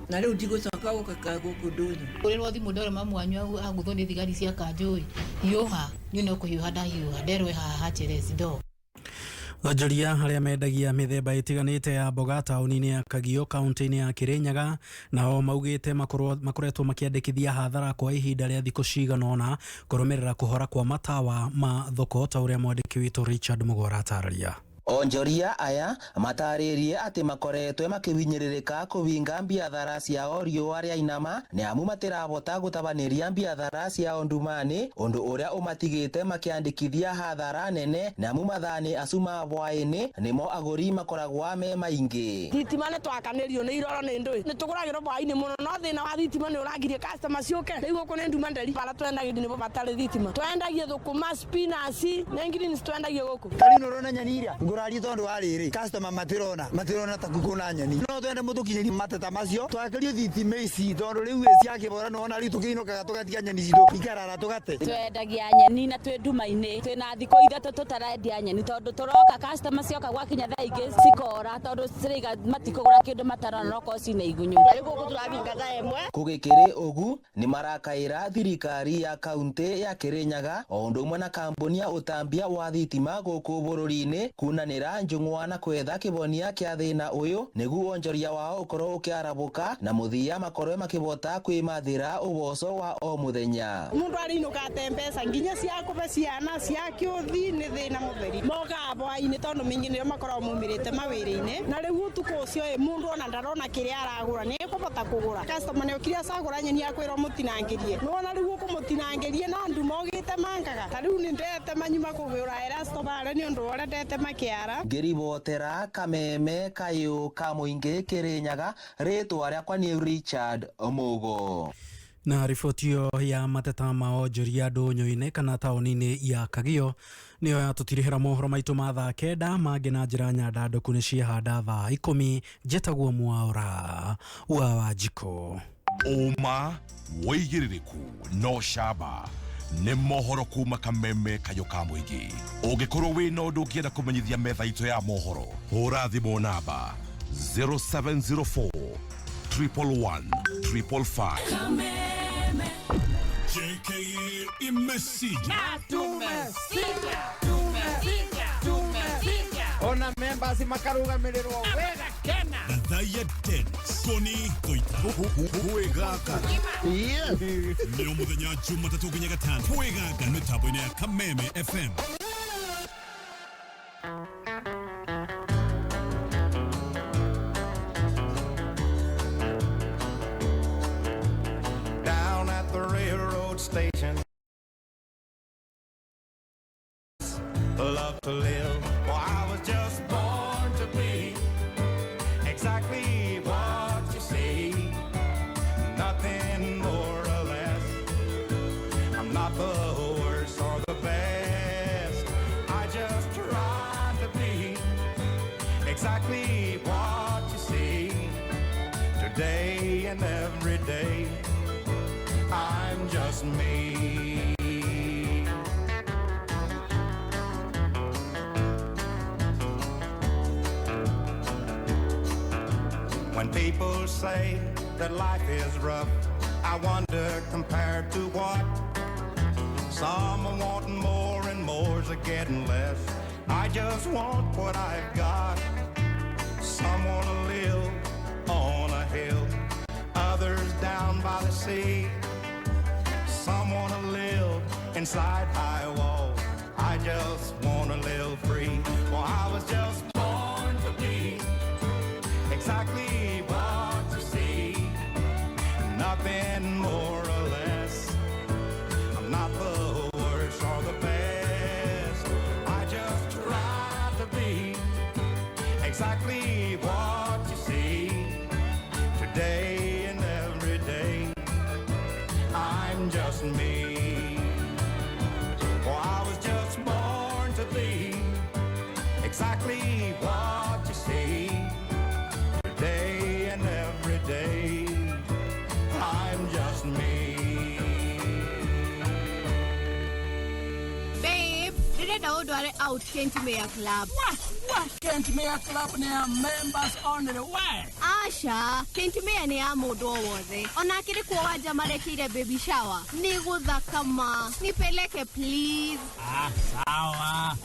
na riu ndigũcoka gũkaka gũkũ ndũnyũ ũrĩrwo thimũ ndore mamu wanyu aguthwo nĩ thigari cia kanjũĩ hiũha nĩ no kũhiũha ndahiũha nderwe haha Cheresi ndo Onjoria arĩa mendagia mĩthemba ĩtiganĩte ya mboga taũni-inĩ ya Kagio kaunti-inĩ ya Kirinyaga nao maugĩte makoretwo makĩandĩkithia hathara kwa ihinda rĩa thikũ cigana ũna kũrũmĩrĩra kũhora kwa matawa ma thoko ta ũrĩa mwandĩki witũ Richard Mugora atarĩria. Onjoria aya mataririe ati makoretwe makiwinyiririka kuvinga biathara ciao riũa rĩa inama ni amu matirabota gutabaniria biathara ciao ndumani undu uria umatigite makiandikithia hathara nene ni amu mathani acuma bwaini nimo aguri makoragwa me maingi. Thitima ni twakanirio ni iroro ni ndui ni tuguragirwo bwaini muno no thina wa thitima ni uragirie customer ciuke riu guku ni nduma nderi bara twendagia ni bo batari thitima twendagia thukuma spinach na ngiri twendagia guku kari noro na nyaniria ngurari tondu ariri customer matirona ta kukuna nyani no twende mutukinyiri mateta macio twakerio thitima ici tondu riu ciakibora no na riu tukiinukaga tugatia nyani citu ikarara tugate twendagia nyani na twe ndumaini twina thiko ithatu tutarendia nyani tondu turoka customer cioka gwakinya thaa ingi cikora tondu ciriga matikugura kindu matarona no cine igunyu riu guku turavinga thaa imwe kugikiri ugu ni marakaira thirikari ya kaunti ya Kirinyaga o undu umwe na kambuni ya utambia wa thitima guku bururi-ini kunanira njung'wa na kwetha kibonia kia thina uyu niguo onjoria wao ukorwo ukiarabuka na muthia makorwe makibota kwimathira uboco wa o muthenya. Mundu arinuka mpesa nginya cia kuve ciana cia kiuthi ni thina mutheri moga bwaini tondu mingi nio makorwo mumirite mawiri-ini na riu tuko ucio mundu ona ndarona kiria aragura ni kubota kugura customer ni ukiria sagura nyeni akwirwo mutinangirie no na riu kumutinangirie na nduma ogite mangaga ta riu ni ndete manyuma kugura era stobare ni undu ora ndete makiara ngiribotera kameme kayo ka muingi Kirinyaga ritwa riakwa ni Richard Mugo. Na ribotio ya mateta ma onjoria ndũnyũ-inĩ kana taũni-inĩ ya Kagio nĩyo yatũtirihĩra mohoro maitũ ma thaa kenda mangĩ na njĩra nyandandũku nĩ ciahanda thaa 10 njetagwo Mwaũra wa Wanjikũ. Uma wĩigĩrĩrĩku no camba nĩ mohoro kuma kameme kayo ka mũingĩ. Ũngĩkorwo wĩ na ũndũ ũngĩenda kũmenyithia metha itũ ya mohoro hũra thimũ namba 0704 111 555. JKA imesija. Ona members makarugamirĩrwo wega kena. Dathaya Dance. Koni Toita. Huegaka. Leo muthenya Jumatatu nginya Gatano. Huegaka mitambo-inĩ ya Kameme FM. Down at the railroad station, love to live. Well, I was just born to be exactly what you see, nothing more or less. I'm not the worst or the best. I just try to be exactly what you see today and every day. I'm just me. When people say that life is rough, I wonder compared to what? Some are wanting more and more's are getting less. I just want what I've got. Some want to live on a hill, others down by the sea. Some want to live inside high walls. I just want to live free. Well, I was just born to be exactly what you see, nothing more or less. I'm not the worst or the best. I just try to be exactly what you see today and every day. I'm just me. Well, I was just born exactly what you say. Today and every day, I'm just me. Babe, did I order out Kent Mayor Club? What Kent Mayor Club near members on the way? Asha, Kent Mayor ni amudo woze. Onakiri kwa jamarekire baby shower. Niguza kama. Nipeleke please. Sawa.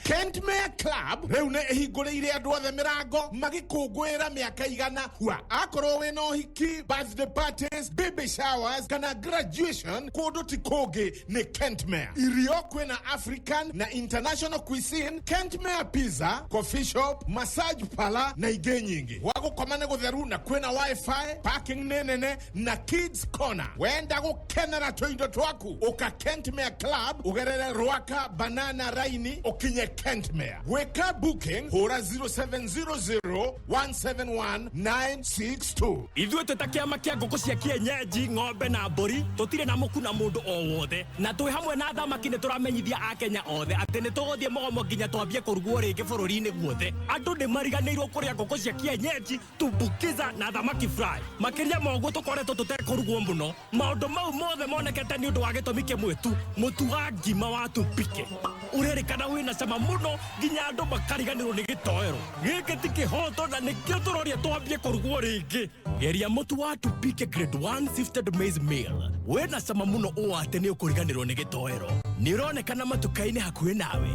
Kent Mayor Club reune ehingureire andu othe mirango magikungwira miaka igana hua akorwo wina uhiki, birthday parties, baby showers kana graduation kundu ti kungi ni Kent Mayor. Irio kwina African na international cuisine, Kent Mayor pizza, coffee shop, massage parlor na ige nyingi. Wagukomane gutheru na kwina wifi, parking nenene na kids corner. Wenda gukenera twindo twaku uka Kent Mayor Club ugerere Rwaka Banana Raini ukinye Kent Mayor. Weka booking hora 0700171962. Ithuĩ tũtakiama kĩa ngũkũ cia kienyeji, ng'ombe na mbũri, tũtirĩ na mũku na mũndũ o wothe. Na twĩ hamwe na thamaki nĩ tũramenyithia Akenya othe atĩ nĩ tũgũthiĩ mũgomo nginya twambie kũrugwo rĩngĩ bũrũri-inĩ guothe. Andũ nĩ mariganĩirwo kũrĩa ngũkũ cia kienyeji, tumbukiza na thamaki fry. Makĩria ma ũguo tũkoretwo tũtekũrugwo mũno. Maũndũ mau mothe monekete nĩ ũndũ wa gĩtũmi kĩmwe tu, mũtu wa ngima wa tumbike. Ũrerĩkana wĩna cama mũno nginya andũ makariganĩrwo nĩ gĩtoero. Gĩkĩ ti kĩhoto na nĩkĩo tũroria twambie kũrugwo rĩngĩ. Geria mũtu wa tumbike grade 1 sifted maize meal. Wĩna cama mũno ũũ atĩ nĩ ũkũriganĩrwo nĩ gĩtoero. Nĩ ũronekana matuka-inĩ hakuhĩ nawe.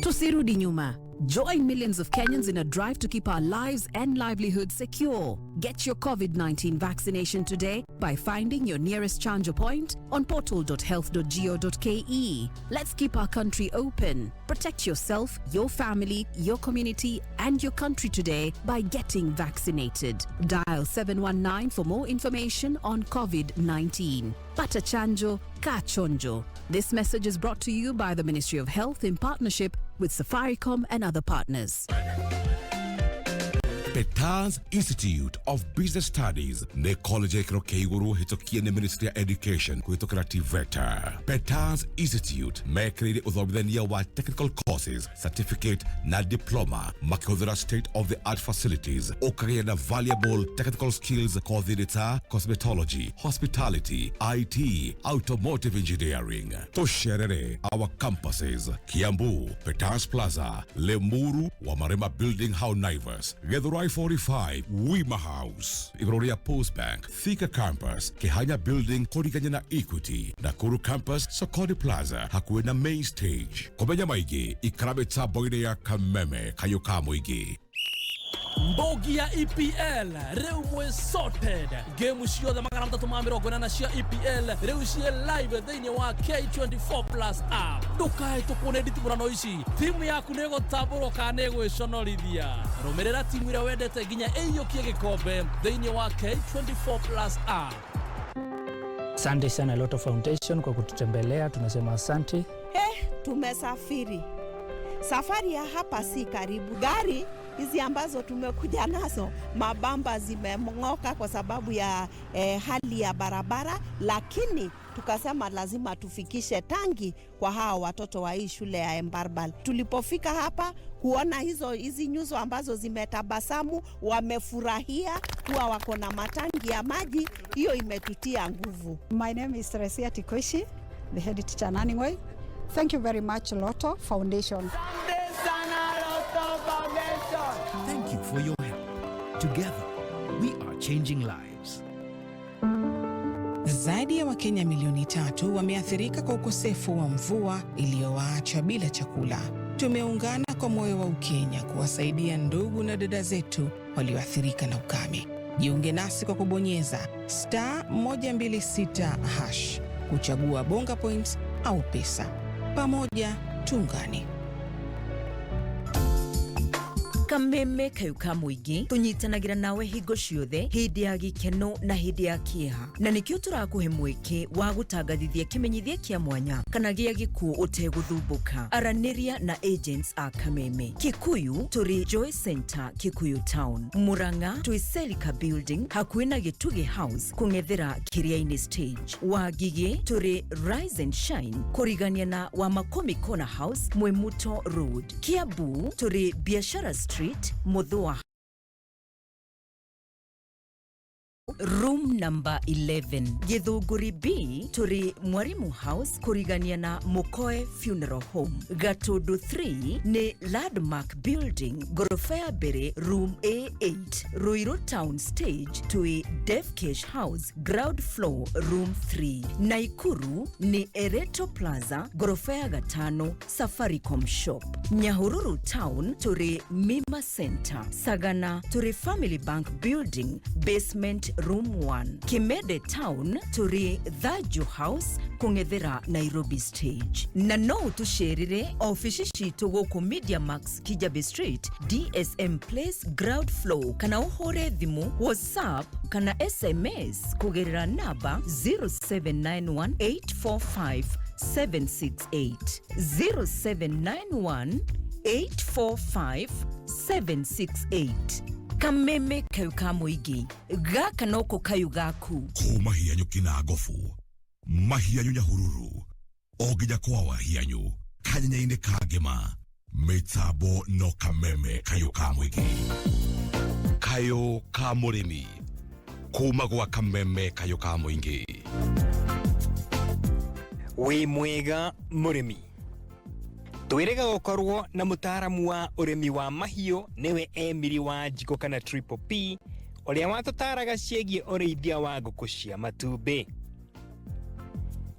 Tusirudi nyuma. Join millions of Kenyans in a drive to keep our lives and livelihoods secure. Get your COVID-19 vaccination today by finding your nearest chanjo point on portal.health.go.ke. Let's keep our country open. Protect yourself, your family, your community, and your country today by getting vaccinated. Dial 719 for more information on COVID-19. Pata chanjo, ka chonjo. This message is brought to you by the Ministry of Health in partnership with Safaricom and other partners. Petans Institute of Business Studies ne college ekro keiguru hitokie ne Ministry of Education kuitokera TVETA. Petans Institute mekrede uthomithania wa technical courses, certificate na diploma makihũthĩra state of the art facilities ukagĩa na valuable technical skills coordinator, cosmetology, hospitality, IT, automotive engineering. Tosherere our campuses Kiambu, Petans Plaza, Lemuru, Wamarema Building How Naivas, Githurai 45, Wima House, Igororia Post Bank, Thika Campus, Kehanya Building, Koriganya na Equity, Nakuru Campus, Sokoni Plaza, hakuwe na Main Stage. Komenya maigi, ikarabeta boine ya Kameme, Kayoka Mwigi. Mbogi ya EPL rĩu mwĩ sorted. Game ciothe 380 cia EPL rĩu ciĩ live thĩinĩ wa K24 Plus app. Ndũkae tũkuone nditimũrano ici. Timu yaku nĩ ĩgũtambũrwo kana nĩ ĩgwĩconorithia. Rũmĩrĩra timu ĩrĩa wendete nginya ĩiyũkie gĩkombe thĩinĩ wa K24 Plus app. Asante sana Lotto Foundation kwa kututembelea, tunasema asante. Tumesafiri. Safari ya hapa si karibu. Gari hizi ambazo tumekuja nazo mabamba zimeng'oka kwa sababu ya hali ya barabara, lakini tukasema lazima tufikishe tangi kwa hao watoto wa hii shule ya Embarbal. Tulipofika hapa kuona hizi nyuso ambazo zimetabasamu, wamefurahia kuwa wako na matangi ya maji, hiyo imetutia nguvu. My name is Teresia Tikoishi, the head teacher Naningoi. Thank you very much Lotto Foundation. Thank you for your help. Together, we are changing lives. Zaidi ya Wakenya milioni 3 wameathirika kwa ukosefu wa mvua iliyowaacha bila chakula. Tumeungana kwa moyo wa Ukenya kuwasaidia ndugu na dada zetu walioathirika na ukame. Jiunge nasi kwa kubonyeza *126# kuchagua bonga points au pesa. Pamoja tuungane. Kameme kayuka muingi tunyitanagira nawe hingo ciothe hindi ya gikeno na hindi ya kieha na nikio turakuhe mweke wa gutangathithia kimenyithia kia mwanya kana gia giku uteguthubuka araniria na agents a Kameme. Kikuyu turi Joy Center Kikuyu Town, Muranga twi Selika Building hakuhi na Gituge House kungethera Kiriaini Stage, Wagigi turi Rise and Shine kurigania na wa Makomi Corner House Mwemuto Road, Kiambu turi Biashara Street Muthua Room number 11. Githunguri B turi Mwarimu House kurigania na Mukoe Funeral Home. Gatundu 3 ni Landmark Building gorofa ya mbere room A8. Ruiru Town Stage tui Deaf Cash House ground floor room 3. Naikuru ni Ereto Plaza gorofa ya gatano Safaricom Shop. Nyahururu Town turi Mima Center. Sagana turi Family Bank Building basement room 1. Kimede Town turi Thaju House kungethera Nairobi Stage. Na no tusherire office citu guku Media Max Kijabe Street DSM Place ground floor kana uhore thimu WhatsApp kana SMS kugerera namba 0791845768 0791845768. Kameme kayuka muingi gaka noko kayu gaku ko mahianyu kinagofu mahianyu nyahururu ogija kwa hianyu kanyenyaine kagema metabo no Kameme kayuka muingi kayo ka murimi kuma gwa Kameme kayuka muingi wi mwega murimi twirega gukorwo na mutaramu wa urimi wa mahio niwe Emily wa Njiko kana Triple P uria watutaraga ciegie urithia wa nguku cia matumbi.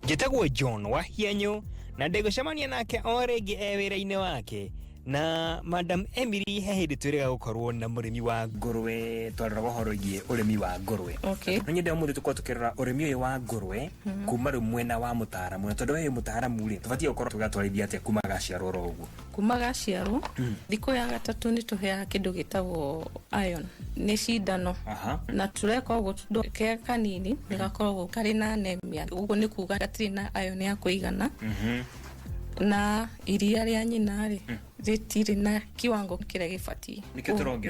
Njitagwo John wa Hianyu na ndigucemania nake o ringi wira-ini wake na Madam Emily he hindi twirega gukorwo na murimi wa ngurwe twarora guhorogie urimi wa ngurwe. Okay. Nyende umuthi tukwa tukirora urimi uyu wa ngurwe kuma rumwena wa mutaramu na tondu uyu mutaramu ri tubatie gukorwo tugatwarithia atia kuma gaciarwo ro uguo. Kuma gaciarwo thiko ya gatatu ni tuheaga kindu gitagwo iron ni cindano na tureka uguo tundu ke kanini ni gakorwo kari na anemia uguo ni kuga gatiri na iron ya kuigana na iria ria nyina ri ritiri na kiwango kire gibati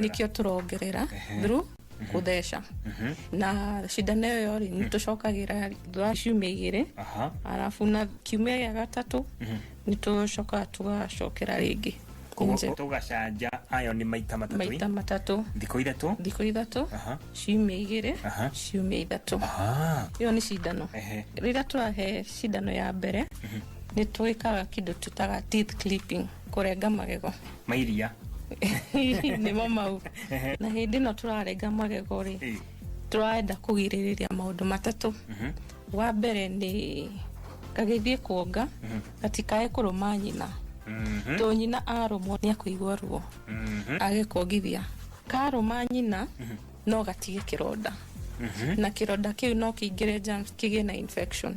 nikio turongerera through kuthesha na cindano iyo ri ni tucokagira ciumia igiri arafu na kiumia ya gatatu ni tucoka tugacokera ringi tugacanja iron maita matatu thiko ithatu ciumia igiri ciumia ithatu iyo ni cindano rira turahe cindano ya mbere ni tuikaga kindu tutaga teeth clipping kurenga magego mairia ni mau na hindi no turarenga magego ri turaenda kugiririria maundu matatu wa mbere ni kagithie kuonga gatikae kuruma nyina to nyina arumwo ni akuigwa ruo agikongithia karuma nyina no gatige kironda na kironda kiu no kiingire germs kige na infection.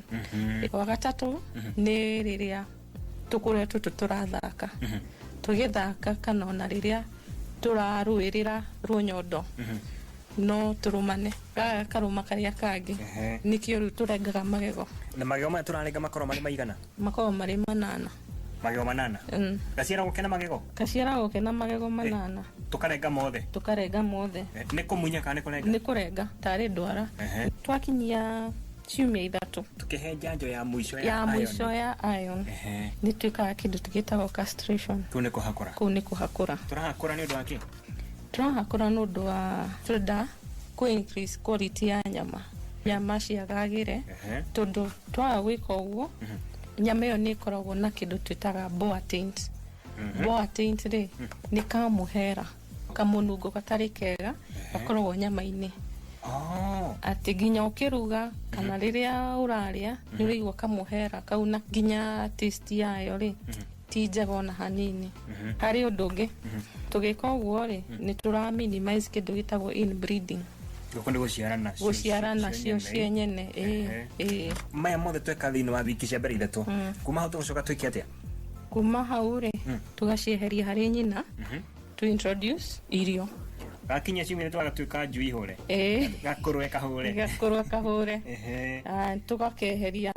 Wa gatatu ni riria tukure turathaka tugithaka kana ona riria turaruirira runyondo no turumane karuma karia kangi nikio ru turengaga magego na magego ma turarenga makoro mari maigana makoro mari manana magego manana gaciara gukena magego manana tukarenga mothe ni kumunya kana ni kurenga tari ndwara twakinyia ciumia ithatu tukihe njanjo ya muico ya iron ni twikaga kindu tugitagwo castration kuu ni kuhakura turahakura ni undu wa ki turahakura ni undu wa turenda ku increase quality ya nyama ciagagire tondu twaga gwika uguo nyama iyo ni ikoragwo na kindu twitaga boa taint boa taint ri ni kamuhera kamunungo gatari kega gakoragwo nyama-ini ati nginya ukiruga kana riria uraria ni urigwa kamuhera kau na nginya taste yayo ri ti njega ona hanini hari undu ungi tugika uguo ri ni tura minimize kindu gitagwo inbreeding guciarana cio cienyene maya mothe tweka thiini wa wiki cia mbere ithatu kuma hau tugucoka twike atia kuma hau ri tugacieheria hari nyina to introduce irio gakinya ciumire twagatuika njui hore gakorwe kahore tugakeheria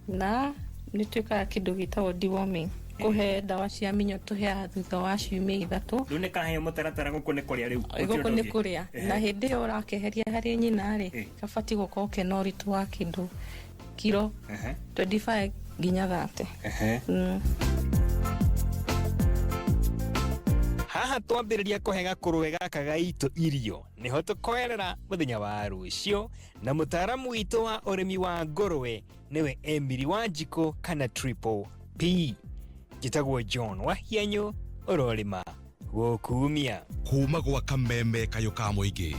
na nĩ twĩkaga kĩndũ gĩtagwo deworming kuhe dawa cia minyo tuhe thutha wa ciumia ithatu rĩu nĩ kaheo mũtaratara gũkũ nĩ kũrĩa rĩu gũkũ nĩ kũrĩa na hĩndĩ ĩyo ũrakeheria harĩ nyina rĩ kabati gũkorwo kena ũritũ wa kĩndũ kilo 25 nginya 30 haha twambĩrĩria kũhe gakũrwe gaka gaitũ irio nĩho tũkoerera mũthenya wa rũciũ na mũtaaramu witũ wa ũrĩmi wa ngũrwe nĩwe Emily Wanjikũ kana Triple P. Njĩtagwo John Wahianyũ ũrorĩma gũkumia kuma gwa kameme kayũ ka mũingĩ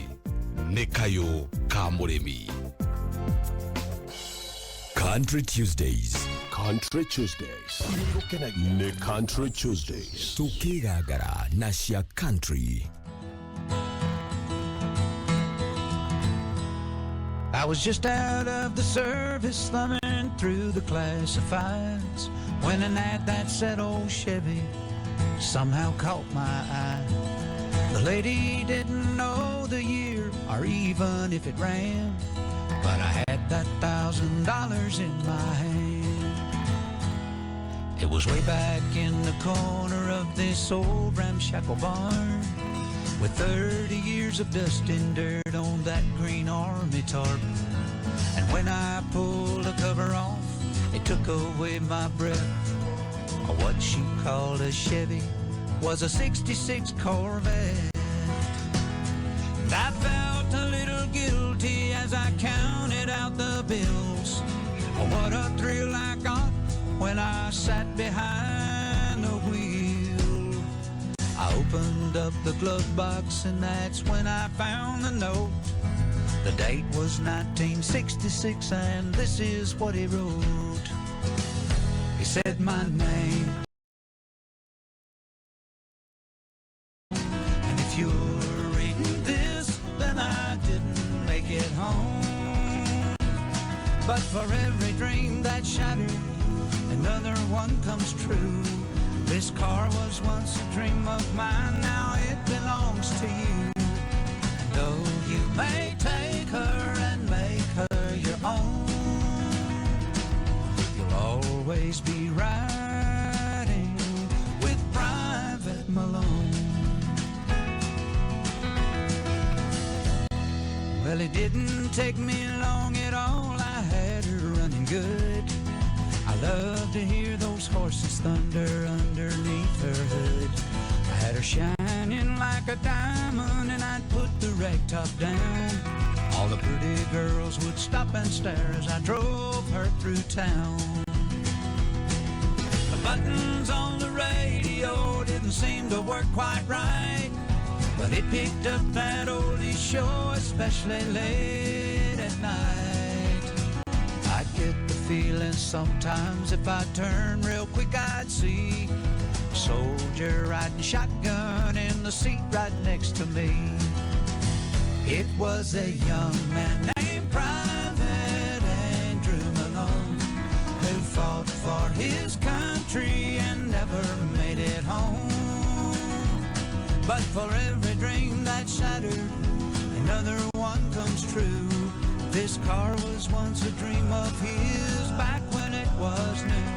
nĩ kayũ ka mũrĩmi. Country Tuesdays. Country Tuesdays. Nĩ Country Tuesdays. Tukigagara na cia country. I was just out of the service, thumbing through the classifieds, when an ad that said old Chevy somehow caught my eye. The lady didn't know the year or even if it ran, but I had that $1,000 in my hand. It was way back in the corner of this old ramshackle barn, with 30 years of dust and dirt on that green army tarp. And when I pulled the cover off, it took away my breath. What she called a Chevy was a '66 Corvette. And I felt a little guilty as I counted out the bills. What a thrill I got when I sat behind the wheel. I opened up the glove box and that's when I found the note. The date was 1966 and this is what he wrote. He said my name, and if you're reading this, then I didn't make it home. But for every dream that shattered, another one comes true. This car was once a dream of mine, now it belongs to you. Though you may take her and make her your own, you'll always be riding with Private Malone. Well, it didn't take me long at all, I had her running good. I love to hear those horses thunder underneath her hood. I had her shining like a diamond and I'd put the rag top down. All the pretty girls would stop and stare as I drove her through town. The buttons on the radio didn't seem to work quite right, but it picked up that oldie show, especially late at night. I'd get the feeling sometimes if I turned real quick I'd see a soldier riding shotgun in the seat right next to me. It was a young man named Private Andrew Malone who fought for his country and never made it home. But for every dream that shattered, another one comes true. This car was once a dream of his back when it was new.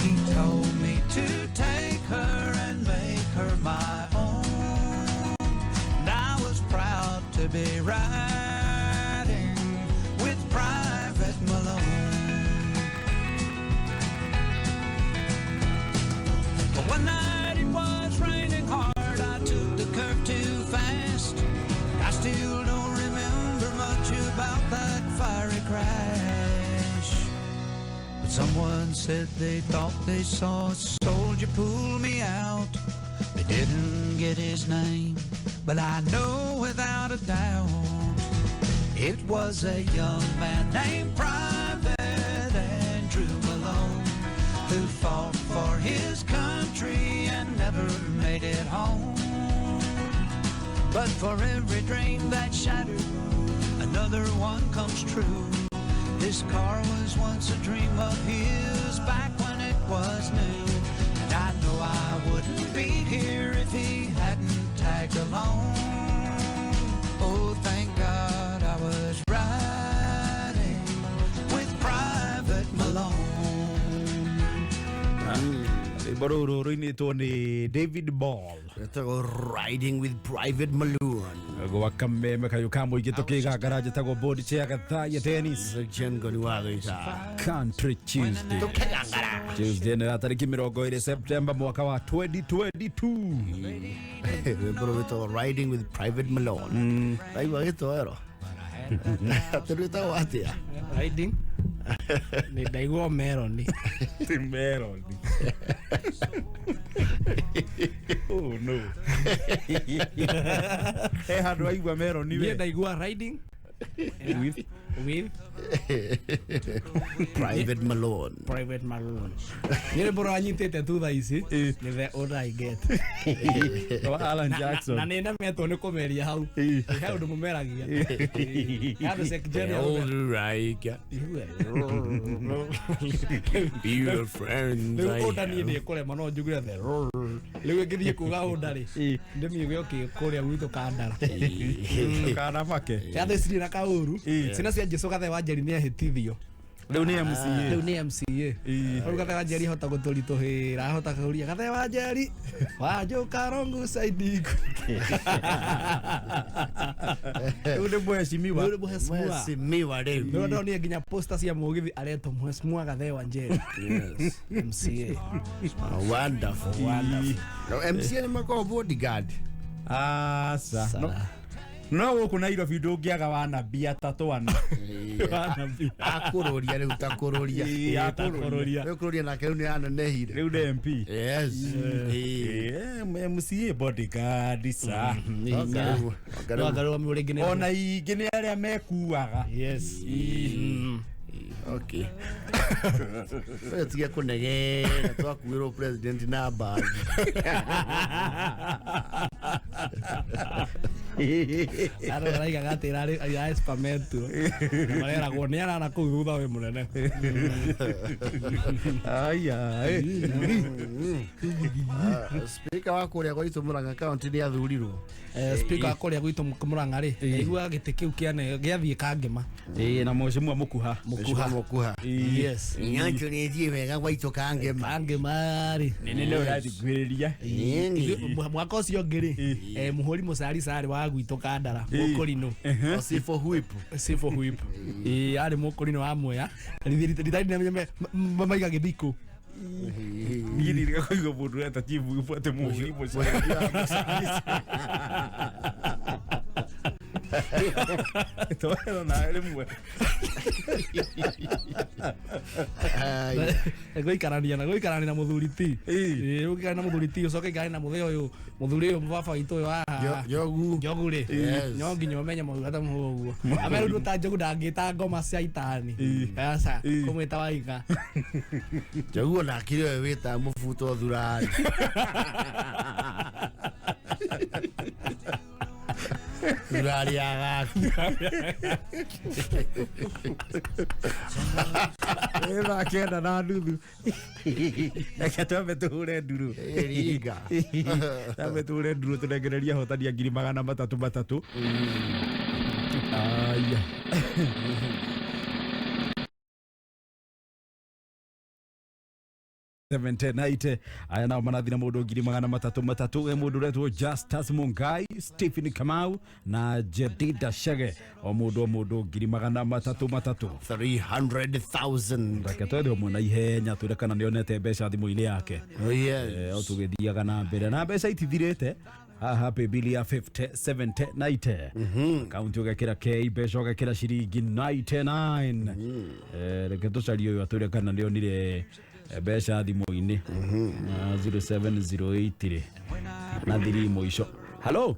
He told me to take her and make her my own, and I was proud to be riding with Private Malone. But one night it was raining hard, I took the curve too fast. I still don't remember much about that fiery crash, but someone said they thought they saw a soldier pull me out. They didn't get his name, but I know without a doubt it was a young man named Private Andrew Malone who fought for his country and never made it home. But for every dream that shattered, another one comes true. This car was once a dream of his back when it was new. And I know I wouldn't be here if he had Bororo roinetwo ni David Ball. Etagwo Riding with Private Malone. Gwa kameme kayo kamo igitokiga garaje tagwo board chair gathaya tennis. Jengo ni watho ita. Country Tuesday. Tuesday ni tariki 20 September mwaka wa 2022. Bro etagwo Riding with Private Malone. Aiwa gito ero. Turuta watia. Riding. Ni daigo melon. Melon. Oh no. Hey, how do I go melon? Ni daigo riding. With Private Malone. Private Malone. Ni bora anyitete tu tha ici. Ni the older I get. Alan Jackson. Na nenda meto ni komeria hau. Hau ndo mumeragia. Hau secretary. Older I get. Be your friends. Older ni ndi kore mano njugire the. Lewe ngithie kuga older ri. Ndemi gyo ki kuria gwithu kandara. Kana make. Yathe siri na kauru. Sina cia Jesu gathe wa Njeri ni ahitithio. Riu ni MCA. Riu ni MCA. Riu gathe wa Njeri hota guturituhira, hota kuria gathe wa Njeri. Wajuka rongu saidiku. Riu ni mheshimiwa. Riu ni mheshimiwa riu. Riu ndo ni nginya poster cia mugithi areto mheshimiwa gathe wa Njeri. Yes. MCA. Wonderful. No MCA ni mako bodyguard. Sa. No kuna iro video ngiaga wana bia tatu wana. Akuroria riu takuroria. Akuroria. Akuroria na keu ni ana nehire. Riu de MP. Yes. MCA bodyguard sa. Garu murigine. Ona ingine aria mekuaga. Yes. Okay. Wewe tiga kunege twakuiro president na bag. Ara raiga gatira ya spamento. Marera goneana na kuthutha we munene. Aya. Speaker wa kuria gwitu Murang'a county ni athurirwo. Speaker wa kuria gwitu Murang'a ri. Igua gite kiu kiane giathie kangema. Na mheshimiwa Mukuha. Yes. Nyancho ni thie wega gwitu kangema. Kangema ri. Nene urathigwiriria. Mwaka ucio ngiri. Muhuri musari sari wa gwitu kandara. Mukurino. Sifo whip. Sifo whip. Ari mukurino wa moya. Ritari na maiga githiko. Nini nikakuiga mundu eta chifu ifuate muhuri musari. Todo na ele mwe. Goikarania na muthuri ti. Ukikana na muthuri ti ucoke ikare na muthe uyu. Muthuri uyu baba witu uyu wa. Njogu ri. Nyongi nyomenya mugata muguo. Ameru ndo ta njogu ndangita ngoma cia itani. Sasa kumwita waika. Njogu na kire wita mufuto thurari. Thurari agaku. Eva kenda na nuthu. Eka twambe tuhure nduru. Eringa. Twambe tuhure nduru tunengereria hotania 300,300. Aya. Naite aya nao manathi na mundu 300,300 mundu retwo Justus Mungai, Stephen Kamau na Jedida Shege o mundu 300,300 300,000 reke twethe omwe na ihenya turekana nionete mbeca thimu-ini yake. Yes. O tugithiaga na mbere na mbeca itithirite haha paybill ya 50 70 90 kaunti ugekira k mbeca ugekira ciringi 99 reke tucarie uyu aturekana nionire mbeca thimu-ini 0708 na thiri muico. Hello.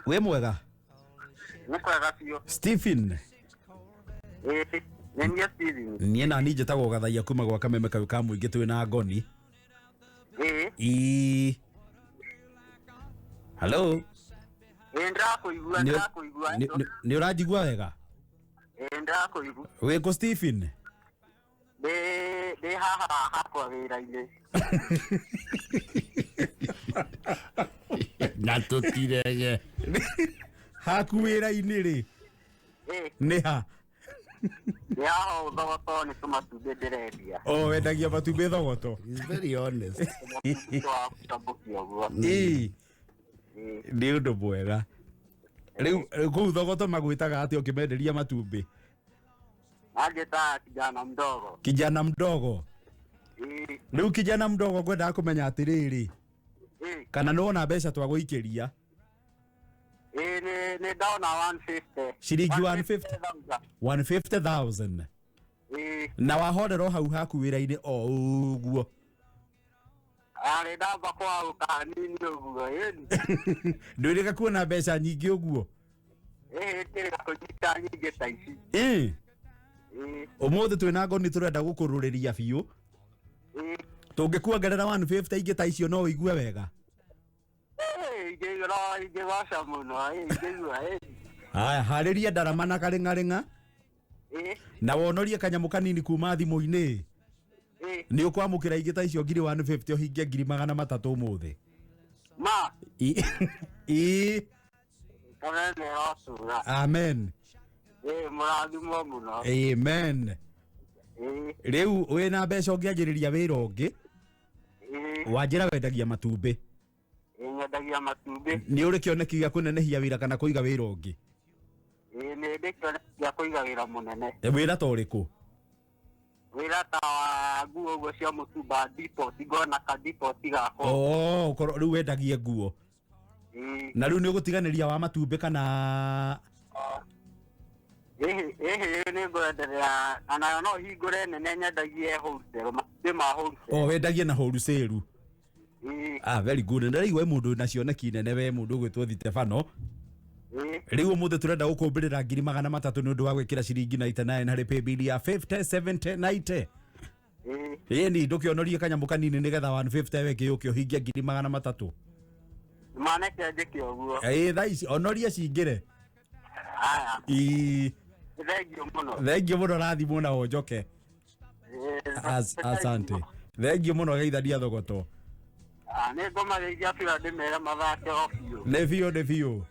We mwega? Mwega biũ. Stephen. Nĩ Stephen. Niĩ na ninje tagwo gathaia kuma gwa kameme kayo ka muingi twi na ngoni. Hello. Ndakũigua. Nĩ ũranjigua wega? Ndakũigua. Wĩkũ Stephen? Ndĩ haha hakwa wĩra-inĩ. Na tũtirege. Haku wĩra-inĩ rĩ? Nĩ ha? Yao thogoto ni tumatumbĩ ndĩrendia. Oh, wendagia matumbĩ thogoto. He's very honest. Nĩ ũndũ mwega. Rĩu kũu thogoto magwĩtaga atĩ ũkĩmenderia matumbĩ? Angĩta kijana mdogo. Kijana mdogo? Rĩu kijana mdogo ngwendaga kũmenya atĩrĩrĩ, kana nĩwona mbeca twa gũikĩria? Nĩ ndaona 150. Ciringi 150,000. Na wahorerwo hau haku wĩra-inĩ o ũguo? Arĩ ndamba kwa kanini ũguo ĩni. Ndwĩrĩga kuona mbeca nyingĩ ũguo? Tĩrĩga kũnyita nyingĩ ta ici. Ũmũthĩ twĩna ngoni tũrenda gũkũrũrĩria biũ. Tũngĩkuongerera 150 ingĩ ta icio no ũigue wega? Ingĩgoca mũno, ingĩigua. Haya, harĩria ndarama na karĩng'arĩng'a. Na wonorie kanyamũ kanini kuma thimũ-inĩ. Nĩ ũkwamũkĩra ingĩ ta icio ngiri 150 ũhingie ngiri 300 ũmũthĩ. Ma. Kamene rosura. Amen. Mũrathimwo mũno. Amen. Rĩu wĩna mbeca ũngĩanjĩrĩria wĩra ũngĩ, wanjĩra wendagia matumbĩ. Nyendagia matumbĩ. Nĩ ũrĩ kĩoneki gĩa kũnenehia wĩra kana kũiga wĩra ũngĩ? Nĩ ndĩ kĩoneki gĩa kũiga wĩra mũnene. Wĩra ta ũrĩkũ? Wĩra ta wa nguo ũguo cia mũtumba depot, ngona ka depot gako. Ũkorwo rĩu wendagia nguo. Na rĩu nĩ ũgũtiganĩria wa matumbĩ kana? Nĩ ngwenderea, na no hingũre nene nyendagie wholesale, matumbĩ ma wholesale. Wendagie na wholesale? Very good. Na rĩu we mũndũ na cioneki nene, we mũndũ ũgwĩtwo Thitebano. Rĩu ũmũthĩ tũrenda gũkũmbĩrĩra ngiri 300 nĩ ũndũ wa gwĩkĩra ciringi 99 harĩ paybill ya 50 70 90. Ĩni ndũkĩonorie kanyamũ kanini nĩgetha 150 weke yũke ũhingie ngiri 300. Maneke njĩke ũguo. Thaa ici onoria cingĩre. Thengiũ mũno. Thengiũ mũno, rathimwo na wonjoke. Asante. Thengiũ mũno, geithania thogoto. Nĩ ngũmageithia biũ ndĩmere mathake o biũ. Nĩ biũ.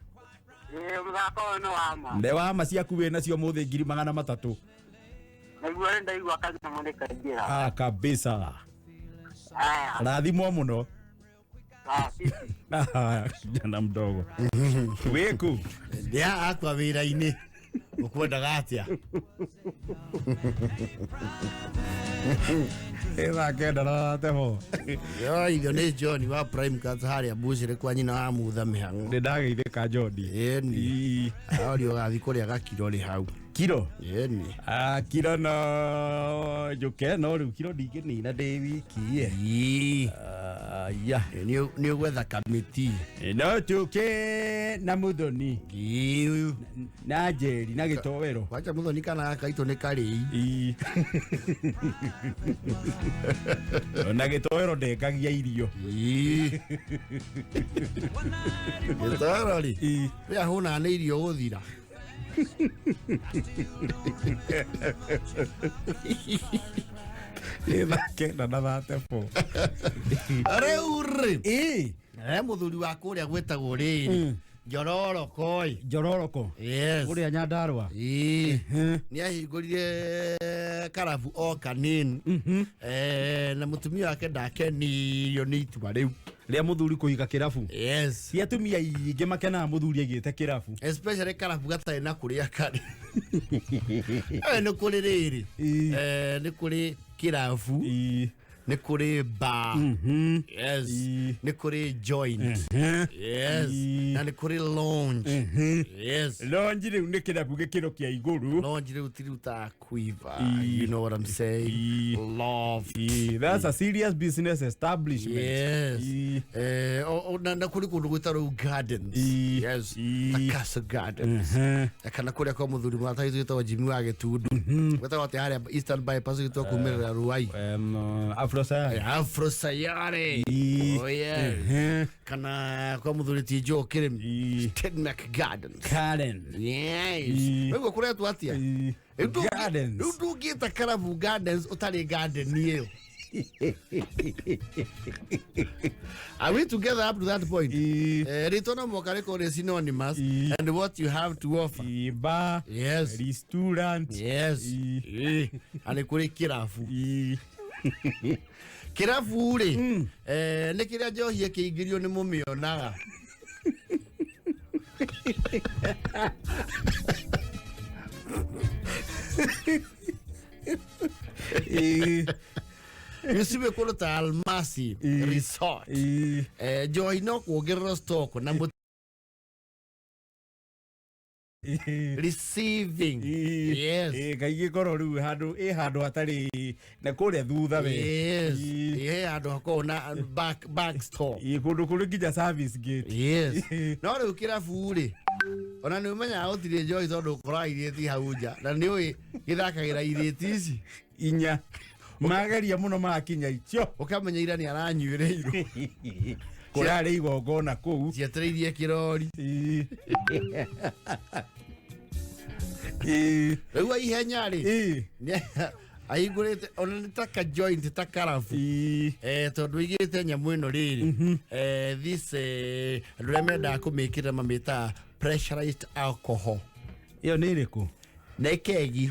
Mũthako ũyũ nĩ wama. Nĩ wama, ciaku wĩ nacio mũthĩ ngiri 300. Naguo nĩ ndaigua kanyamũ nĩ kaingĩra. Kabisa. Rathimwo mũno. Kijana mdogo. Wĩku. Nĩa akwa wĩra-inĩ. Ũkwendaga atĩa? Kenda na teho. Itho nĩ John wa Prime Cats harĩa Bucĩrĩ kwa nyina wa Mutha Mĩhang'o. Nĩ ndageithĩka John. Ĩni. Aori ũgathiĩ kũrĩa gakiro rĩ hau. Kiro? Ĩni. Kiro no njũke no rĩu kiro ndingĩnina ndĩ wiki. Nĩ ũgwetha kamĩtĩ. No tũke na Mũthoni. Na Njeri na Gĩtowero. Wacha Mũthoni kana kaitũ nĩ karĩi. Na Gĩtowero ndengagia irio. Gĩtowero rĩ? Rĩa hũna nĩ irio gũthira. Kenda na 34. Rĩu rĩ. Mũthuri wa kũrĩa gwĩtagwo rĩrĩ. Njororoko. Njororoko? Yes. Kũrĩa Nyandarua? Nĩ ahingũrire karabu o kanini. Na mũtumia wake ndakenirio nĩ itua rĩu. Rĩa mũthuri kũhiga kĩrabu? Yes. Si atumia aingĩ makenaga mũthuri aigĩte kĩrabu. Especially karabu gatarĩ na kũrĩa karĩ. Nĩ kũrĩ rĩrĩ. Nĩ kũrĩ kĩrabu. Nĩ kũrĩ bar. Yes. Nĩ kũrĩ joint. Yes. Na nĩ kũrĩ lounge. Yes. Lounge rĩu nĩ kĩrabu gĩkĩro kĩa igũrũ. Lounge rĩu ti rĩu ta quiver. You know what I'm saying? Love. That's a serious business establishment. Yes. Na kũrĩ kũndũ gwĩtagwo gardens. Yes. Ta Castle Gardens. Kana kũrĩa kwa mũthuri mwata gwĩtagwo Jimmy wa Gĩtundu. Gwĩtagwo atĩ harĩa Eastern Bypass gwĩtagwo kumĩrĩra Ruai. Afro Sayare. Oh yeah. Kana kwa mũthuri ti Joe Kirimi. Stedmac Gardens. Yes. Wewe kũrĩa tu atia? Gardens. Ndu ngĩta karabu Gardens ũtarĩ garden ĩyo. Are we together up to that point? Ritono mokareko is synonymous and what you have to offer. Bar, yes. Restaurant, yes. And kuri kirafu. Kirafu ri. Ne kira johi kigirio ni mumionaga. Yusibe kono ta Almasi Resort. Joy no kuongerera stock na receiving. Yes. Kaigi koro ru handu hatari na kuria thutha we. Yes. Handu hakona back store. Kundu kuri nginya service gate. Yes. No ri kirafu ri. Ona ni umenya utire Joy tondu kora ireti hauja. Na ni ui githakagira ireti ici inya. Mageria muno makinya icio. Ukamenya ira ni aranyuireirwo. Kurari igongona kuu. Ciatreirie kirori. Riu ihenya ri. Aigurite ona nitaka joint takarafu. Tondu igite nyamu ino riri. This remember kumikira mamita pressurized alcohol. Iyo ni iriku? Nekegi.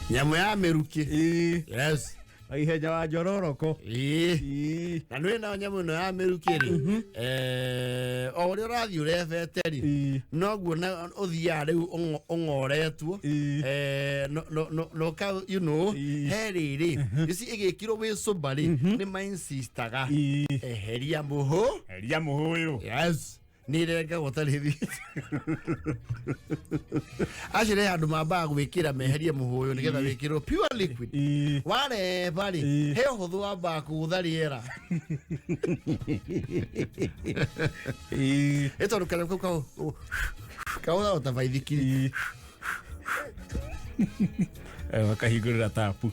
Nyamu ya meruki. Yes. Ihenya wa njororoko. Na nwe na nyamu no ya meruki ri. O ri rathi urefete ri. No guo na uthia riu ongoretwo. No ka you know heri ri. Isi igikiro wi sobari ni my insistaga. Heria muho. Heria muho uyu. Yes. Nirenga gotari thi ashire handu mamba gwikira meherie muhuyo nigetha wikirwo pure liquid wale bali he huthu wamba kuthariera eto rukana kaula utavaithikiri wakahingurira tapu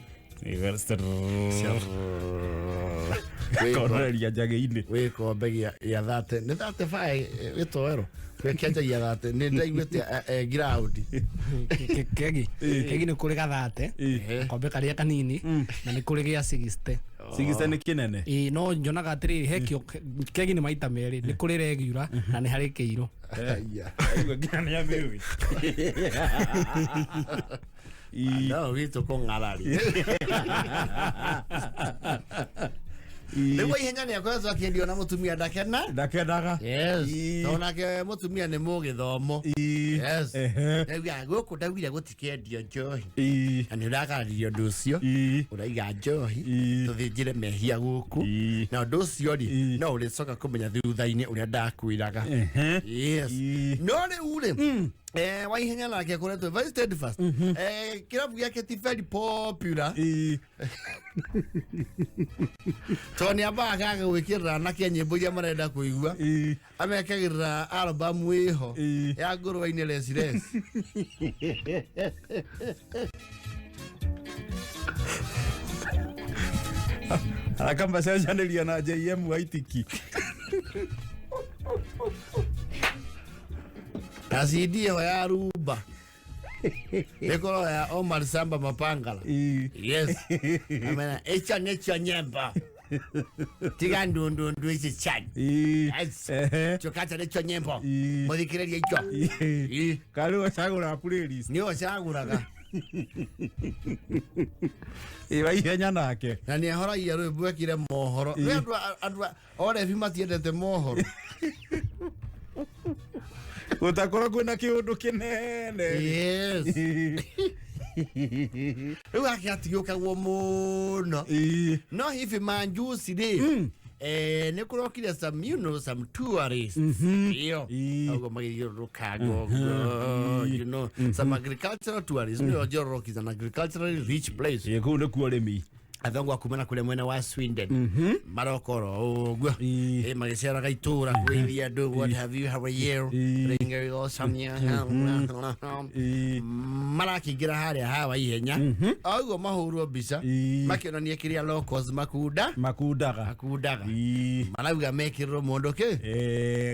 Koreria njage-ini wikombe ya thate ni thate fai witoero wekenja ya thate ni ndaiguite ground kegi ni kuri gathate kombe karia kanini na ni kuri gia 60 ni kinene no nyonaga atiri hekio kegi ni maita meri ni kuri regular na ni hari kiiro aigo nginya ni amewi no wito ko ngarari Lewa ihenya ni akwaza akiendio na mutumia ndakenaga. Yes. Tona ke mutumia ni mugithomo. Yes. Ewa goko ndawira gutikendio njohi. Ani uragaririo nducio. Uraiga njohi. Tuthinjire mehia guku. Na nducio ri no uricoka kumenya thutha-ini uria ndakwiraga. Yes. No ni ure. Wa ihenya nake akoretwo very steadfast. Kirabu yake ti very popular. Tony abaga gwikira na nyimbo iria marenda kuigua amekagirira album iho ya ngurwa-ini Restless. Akamba cenjaniria na JM Waitiki asidi ya rumba Nekolo ya Omar Samba Mapangala. Yes. Amena echa necha nyemba. Tiga ndundu isi chan. Yes. Chokata necha nyemba. Modikireri echo. Kalu wasagura playlist. Ni wasagura ka. Iwa ihenya nake. Na ni ahora yero bwekire mohoro. Ni andu ore vi matiendete mohoro. Utakora kwina kiundu kinene. Yes. Riu akiatigioka wo muno. No hivi manjusi ri. Ne kurokire some some tourists. Iyo. Ago magiro kago. You know, some agricultural tourism. Yo joroki is an agriculturally rich place. Ye kunde ku arimi. athongo akumana kule mwena wa Sweden marokoro ogwo magicera gaitura kwithia do what have you have a year ringa go samia marakingira haria hawa ihenya augo mahurwo mbica makionania kiria locals makundaga marauga mekirwo mundu ki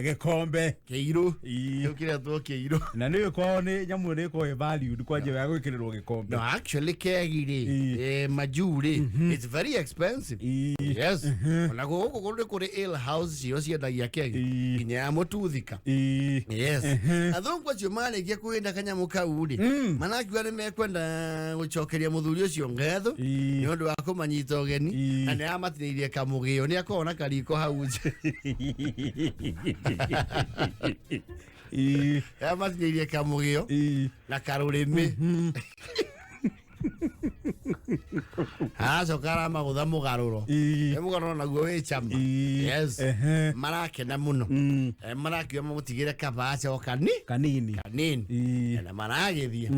gikombe kiiru kiria to kiiru na ni ko ni nyamu ni ko valued kwa je ya gwikirirwo gikombe. No, actually kegiri majuri it's very expensive. Yes. Na goko kuri kuri ale house cio ciendagia kegi nginya mututhika. Yes. Athongo acio marĩkia kwenda kanyamu kau ri manakiuga nĩ mekwenda gucokeria muthuri ucio ngetho ni undu wa kumanyita ugeni na nĩ amatinĩirie kamũgĩo nĩ akona kariko hau nje. Amatinĩirie kamũgĩo na karũrĩmĩ sokara magutha mugaruro mugaruro naguo wi chama. Yes. Marakena muno marakiwa mutigire kabacha o kanini na maragithia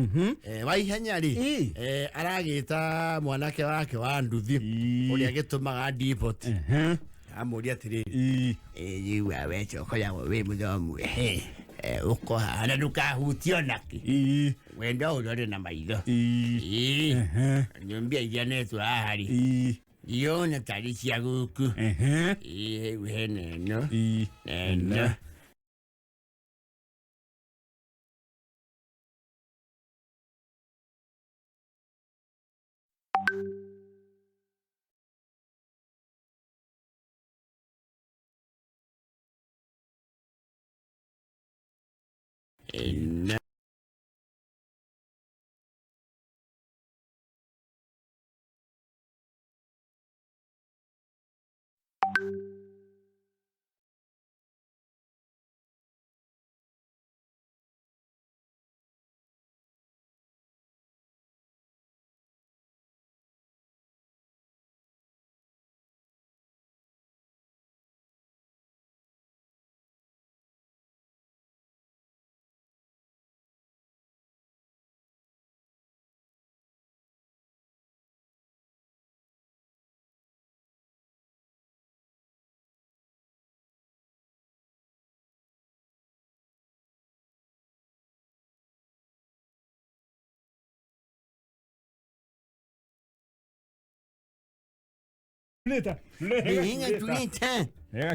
waihenya ri aragita mwanake wake wa nduthi uri agitumaga depot amuria atiri yiwa wecho koya we muthomu uko hana ndukahutio naki wenda urore na maitho nyombia iria netu ahari yona tari cia guku wene no no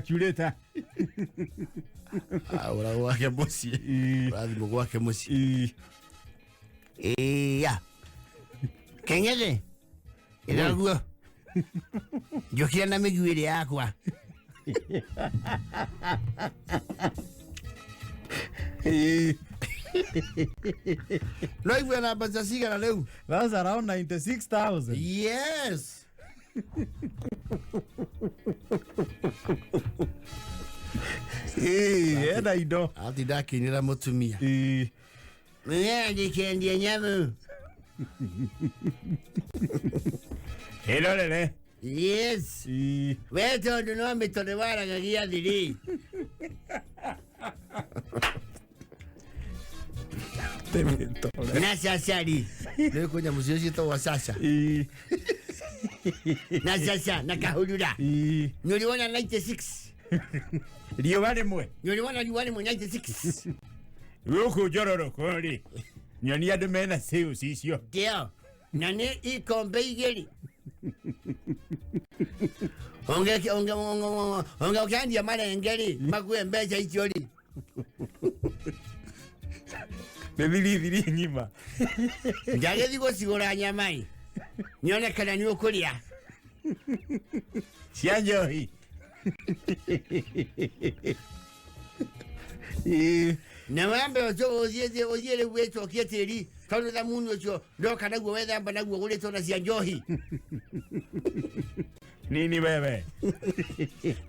Tuleta. Ahora wake mosi. Radimo wake mosi. Ya. Kengele. Ilaguo. Yo kiana miguire yakwa. No iwe na bazasiga na leo. That's around 96,000. Yes. Ena indo atidakinira mutumia ndikendia nyamu Helolele. Yes. We tondu no mitone waragagia thiri na sasari nä kå nyamå cio ciätagwo sasa na sasa na kahurura nä å rä wona 96 riũa rĩmwe nĩ ũrĩ wona riũa rĩmwe 96 gũkũ njororoko rĩ nyonia andũ mena sales icio ndio na nĩ ikombe igĩrĩ onge ũkĩandia marenge rĩ makuhe mbeca icio rĩ nĩ thirithiri ng'ima njagĩthi gũcigũra nyama ĩ nyone kana nĩ ũkũrĩa cia njohi na wambe ũthiĩ rĩu wĩcokie tĩri tondũ thamuni ũcio ndoka naguo wethamba naguo gũrĩtwo na cia njohi nini wewe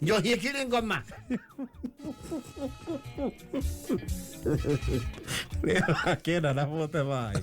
njohi ĩkĩrĩ ngoma kenda na bote vai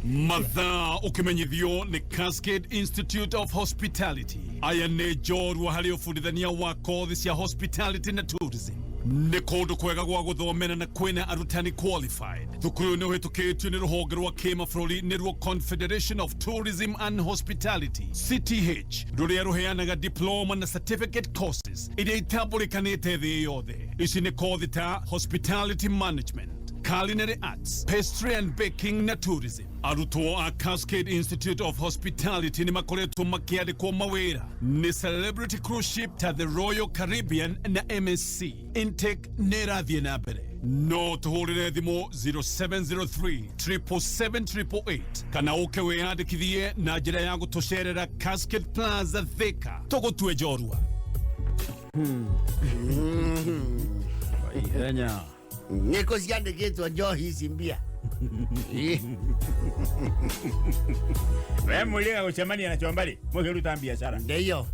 mathaa ũkĩmenyithio nĩ Cascade Institute of Hospitality aya nĩ njorua harĩ ũbundithania wa kothi cia hospitality na tourism nä kå ndå kwega gwa gå thomera na kwĩna arutani qualified. Thukuru nä å hä tå kä tio nä rũhonge rwa kĩmabũrũri nĩ ruo Confederation of Tourism and Hospitality CTH, rũrĩa rũheanaga diploma na certificate courses iria itambũrĩkanĩte thĩ yothe. Ici nĩ kothi ta hospitality management, culinary arts, pastry and baking na tourism. Arutwo a Cascade Institute of Hospitality nĩ makoretwo makĩandĩkwo mawĩra nĩ Celebrity Cruise Ship ta the Royal Caribbean na MSC. Intake nĩ ĩrathiĩ na mbere. No tũhũrĩre thimũ 0703 777 888 kana ũke wĩyandĩkithie na njĩra ya gũtũcerera Cascade Plaza Thika, tũgũtue njorua. Ihenya nĩkũ ciandĩkĩtwo njohi cimbia. We mũrĩga gũcemania na Chombari mũkĩruta biacara. Ndio.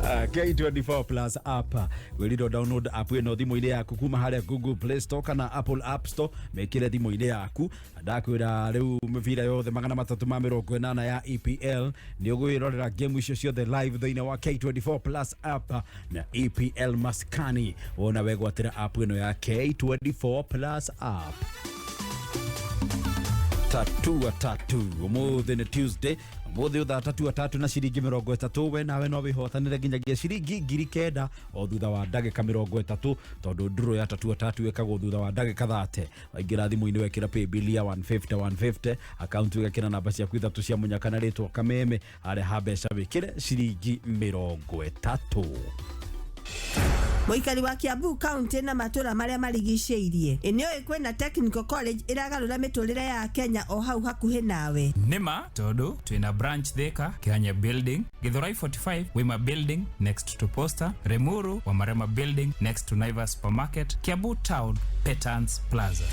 K24 Plus app wĩrĩro download app ĩno thimũ-inĩ yaku kuma harĩa Google Play Store kana Apple App Store, mekĩre thimũ-inĩ yaku. Ndakwĩra rĩu mĩbira yothe 380 ya EPL nĩ ũgwĩrorera game icio ciothe live thĩinĩ wa K24 Plus app na EPL maskani. Wona wegwatĩra app ĩno ya K24 Plus app. Tatu ũmũthĩ nĩ Tuesday, mũthĩ ũtha tatu na ciringi 30 we nawe no wĩhotanĩre nginyagia ciringi 9,000 o thutha wa ndagĩka 30, tondũ ndũrũ ya tatu wekagwo thutha wa ndagĩka 30. Waingĩra thimũ-inĩ wekĩra paybill ya 150 account wekĩra namba ciaku 3 cia mũnyaka na rĩtwa kameme, harĩa ha mbeca wĩkĩre ciringi 30. Mũikari wa Kiambu County na matũra marĩa marigicĩirie nĩoĩ kwĩna Technical College ĩragarũra mĩtũrĩre ya Kenya o hau hakuhĩ nawe. Nĩma tondũ twĩna branch Thika, Kenya Building, Githurai 45, Wima Building next to Posta, Remuru, Wamarema Building next to Naivas Supermarket, Kiambu Town, Petans Plaza.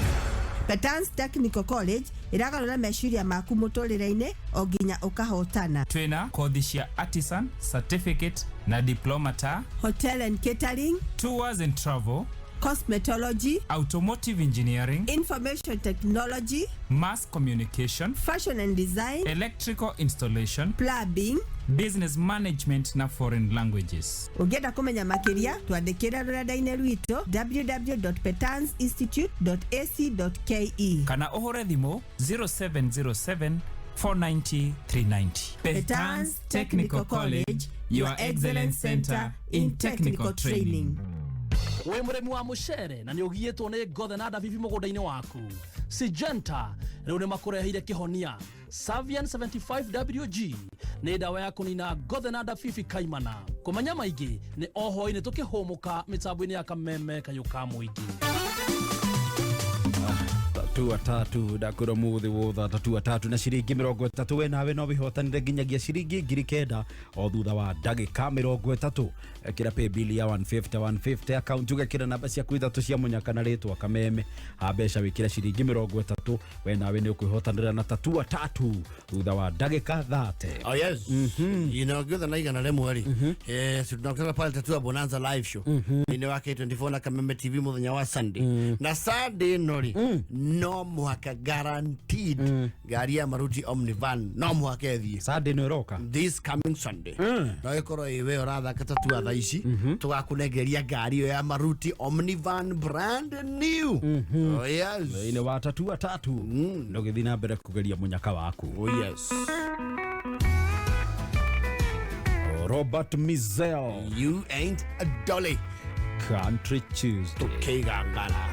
Petans Technical College ĩragarũra meciria maku mũtũrĩre-inĩ o nginya ũkahotana. Twĩna kothi cia artisan, certificate na diploma ta hotel and catering, tours and travel, cosmetology, automotive engineering, information technology, mass communication, fashion and design, electrical installation, plumbing, business management na foreign languages. Ũngĩenda kũmenya makĩria twandĩkĩre rũrenda-inĩ rwitũ www.petansinstitute.ac.ke kana ũhũre thimũ 0707 490 390. Petans Technical College, your excellence center in technical training. We mũrĩmi wa mũcere na nĩ ũgiyĩtwo nĩ ngothe na ndabibi mũgũnda-inĩ waku, Syngenta rĩu nĩ makũreheire kĩhonia. Savian 75WG nĩ ndawa ya kũnina ngothe na ndabibi kaimana. Kũmenya maingĩ nĩ oho-inĩ tũkĩhũmũka mĩtambo-inĩ ya kameme kayũka mũingĩ. Tatu ndakũra mũthĩ wotha tatu na ciringi 30 we nawe no wĩhotanĩre nginyagia ciringi 9,000 o thutha wa ndagĩka 30. Ekĩra paybill ya 150 account ũgekĩra namba ciaku 3 cia mũnyaka na rĩtwa kameme, ha mbeca wĩkĩra ciringi 30 we nawe nĩ ũkwĩhotanĩra na tatu thutha wa ndagĩka 30. Oh yes. Inaongeza na igana rĩmwe ri tunakutana pale Tatua Bonanza live show ni wa K24 na Kameme TV mũthenya wa Sunday na Sunday nori no muhaka guaranteed gari ya Maruti Omnivan no muhaka ethie Sunday no roka this coming Sunday no ikorwo iwe ũrathaka Tatua thaa ici tugakunengeria gari yo ya Maruti Omnivan brand new. Oh yes, ine wa tatu no gĩthi na mbere kũgeria mũnyaka waku. Oh yes. Robert Mizel, you ain't a dolly. Country Tuesday. Okay, gangala.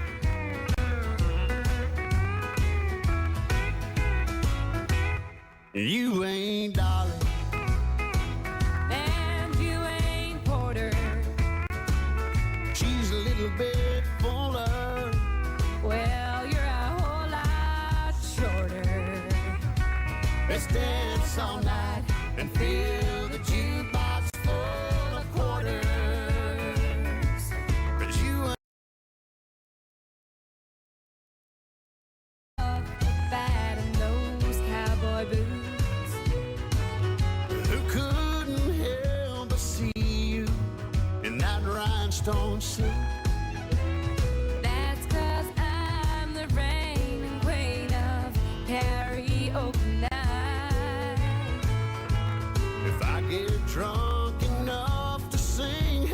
You ain't dolly. And you ain't Porter. She's a little bit fuller. Well, you're a whole lot shorter. Let's dance all night and fill the jukebox full of quarters. 'Cause you bad in those cowboy boots. who couldn't help but see you in that rhinestone suit. That's 'cause I'm the reigning queen of karaoke night. If I get drunk enough to sing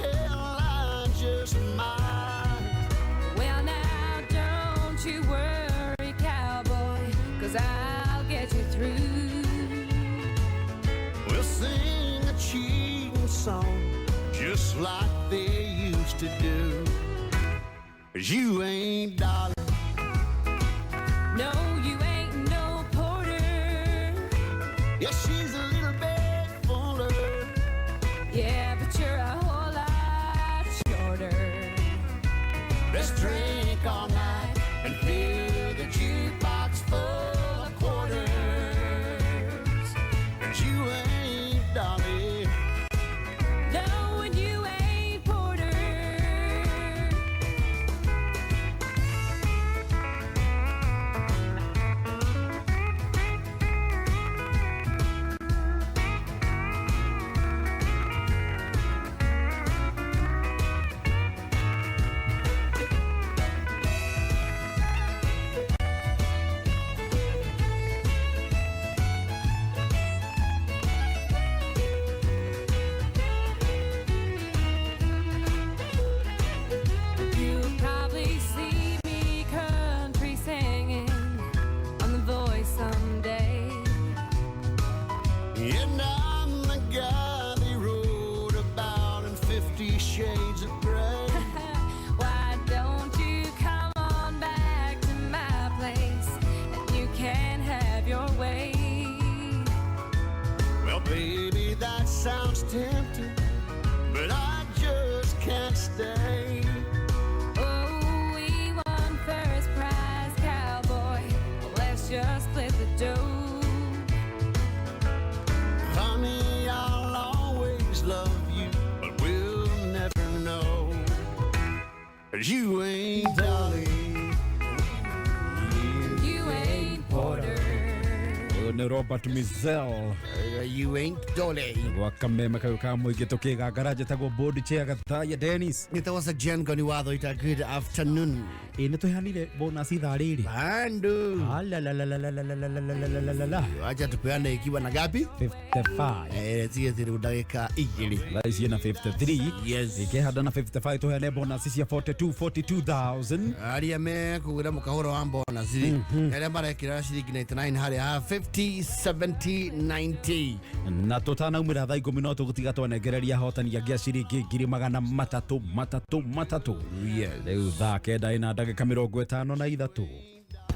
'cause I'll get you through. We'll sing a cheating song just like they used to do. 'Cause you ain't darling. No, you ain't no Porter. Yeah, she's a little bit fuller. Yeah, but you're a whole lot shorter. Let's drink all night and fill the jukebox full of quarters. 'Cause you ain't darling. No, and you ain't Porter. You'll probably see me country singing on The Voice someday. And I'm the guy they wrote about in 50 Shades of Grey. Why don't you come on back to my place and you can have your way? Well, baby, that sounds tempting, but I just can't stay. Oh, we won first prize, cowboy. Let's just split the dough. Honey, I'll always love you, but we'll never know. 'Cause you ain't darling. You ain't Porter. Ni Robert Mizel. You ain't dolly. Wakameme kayo kamwige tukigagara jetagwo board chair gathaya Dennis. Nitawasa Jen Goni Watho ita good afternoon. Ine tuhanire bonus ithaa riri. Bando. Acha tupeane ikiwa na gapi? 55. Tiye udagika igili. Laisi na 53. Yes. Ikehada na 55 tuhane bonus ya 42,000. Aria me kugira mukahoro wa bonus. Ele mara kira shilingi 99 hari 50 70 90. Na totana umira thaa 10 no tugutiga twanegereria hotani ya gia shilingi 300. Yes. Leo thaa kenda ina ndagika 53.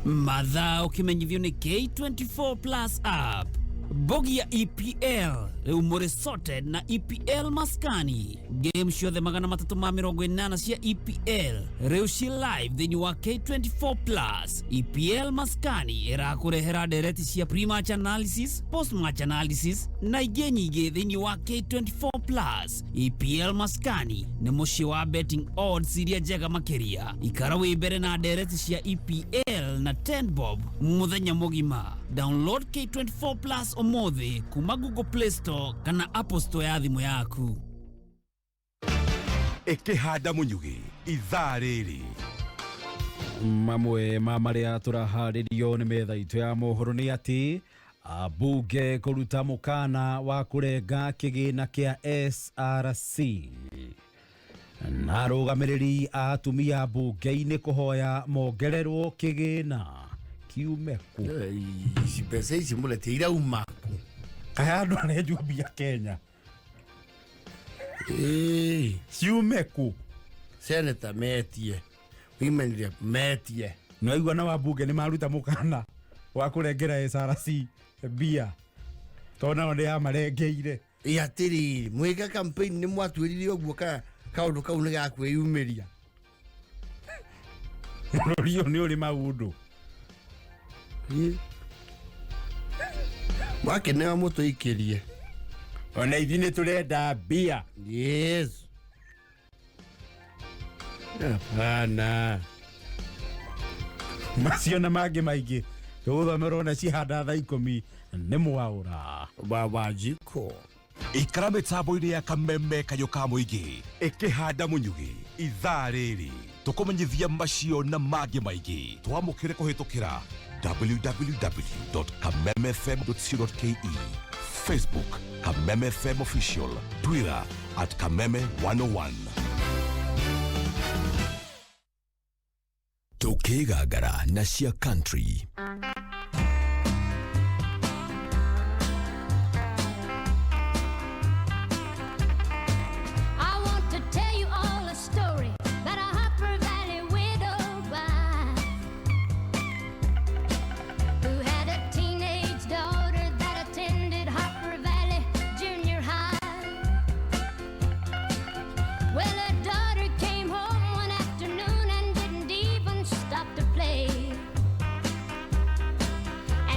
Mathaa ukimenyithio ni K24 Plus app. Bogi ya EPL rĩu mũrĩ sorted na EPL Maskani. Game ciothe 380 cia EPL rĩu ci live thĩinĩ wa K24 Plus. EPL Maskani ĩrakũrehera ndereti cia pre-match analysis, post-match analysis na ingĩ nyingĩ thĩinĩ wa K24 Plus. EPL Maskani nĩ mũciĩ wa betting odds iria njega makĩria. Ikara wĩ mbere na ndereti cia EPL na 10 bob mũthenya mũgima. Download K24 Plus omothe kuma Google Play Store kana Apple Store ya thimũ yaku. Ikihanda munyugi ithaa rĩrĩ. Mamwe maria turaharirio ni metha itu ya mohoro ni ati abunge kuruta mukana wa kurenga kigina kia SRC. Na rugamiriri atumia bunge-ini kuhoya mongererwo kigina kiumeku. Pesa ici muletira umaku. Kayando ne jubia Kenya. Kiumeku. Senator Metie. Women rep Metie. No igwa na wabunge ni maruta mukana wa kurengera SRC bia. Tona onde ya marengeire. Yatiri mwega campaign ni mwatwirire ogwo kaundu kau ni gakwiyumiria. Rio ni uri maundu. Wake newa moto ikirie. Ona ithine turenda bia. Yes. Hapana. Maciona mangĩ maingĩ tũgũthomera na cihanda thaa 10 nĩ mwaũra baba jiko. Ikara mĩtambo-inĩ ya kameme kayo ka mũingĩ ĩkĩhanda mũnyugi ithaa rĩrĩ tũkũmenyithia macio na mangĩ maingĩ twamũkĩre kũhĩtũkĩra www.kamemefm.co.ke, Facebook Kameme FM Official, Twitter @Kameme101. Tukigagara na cia country.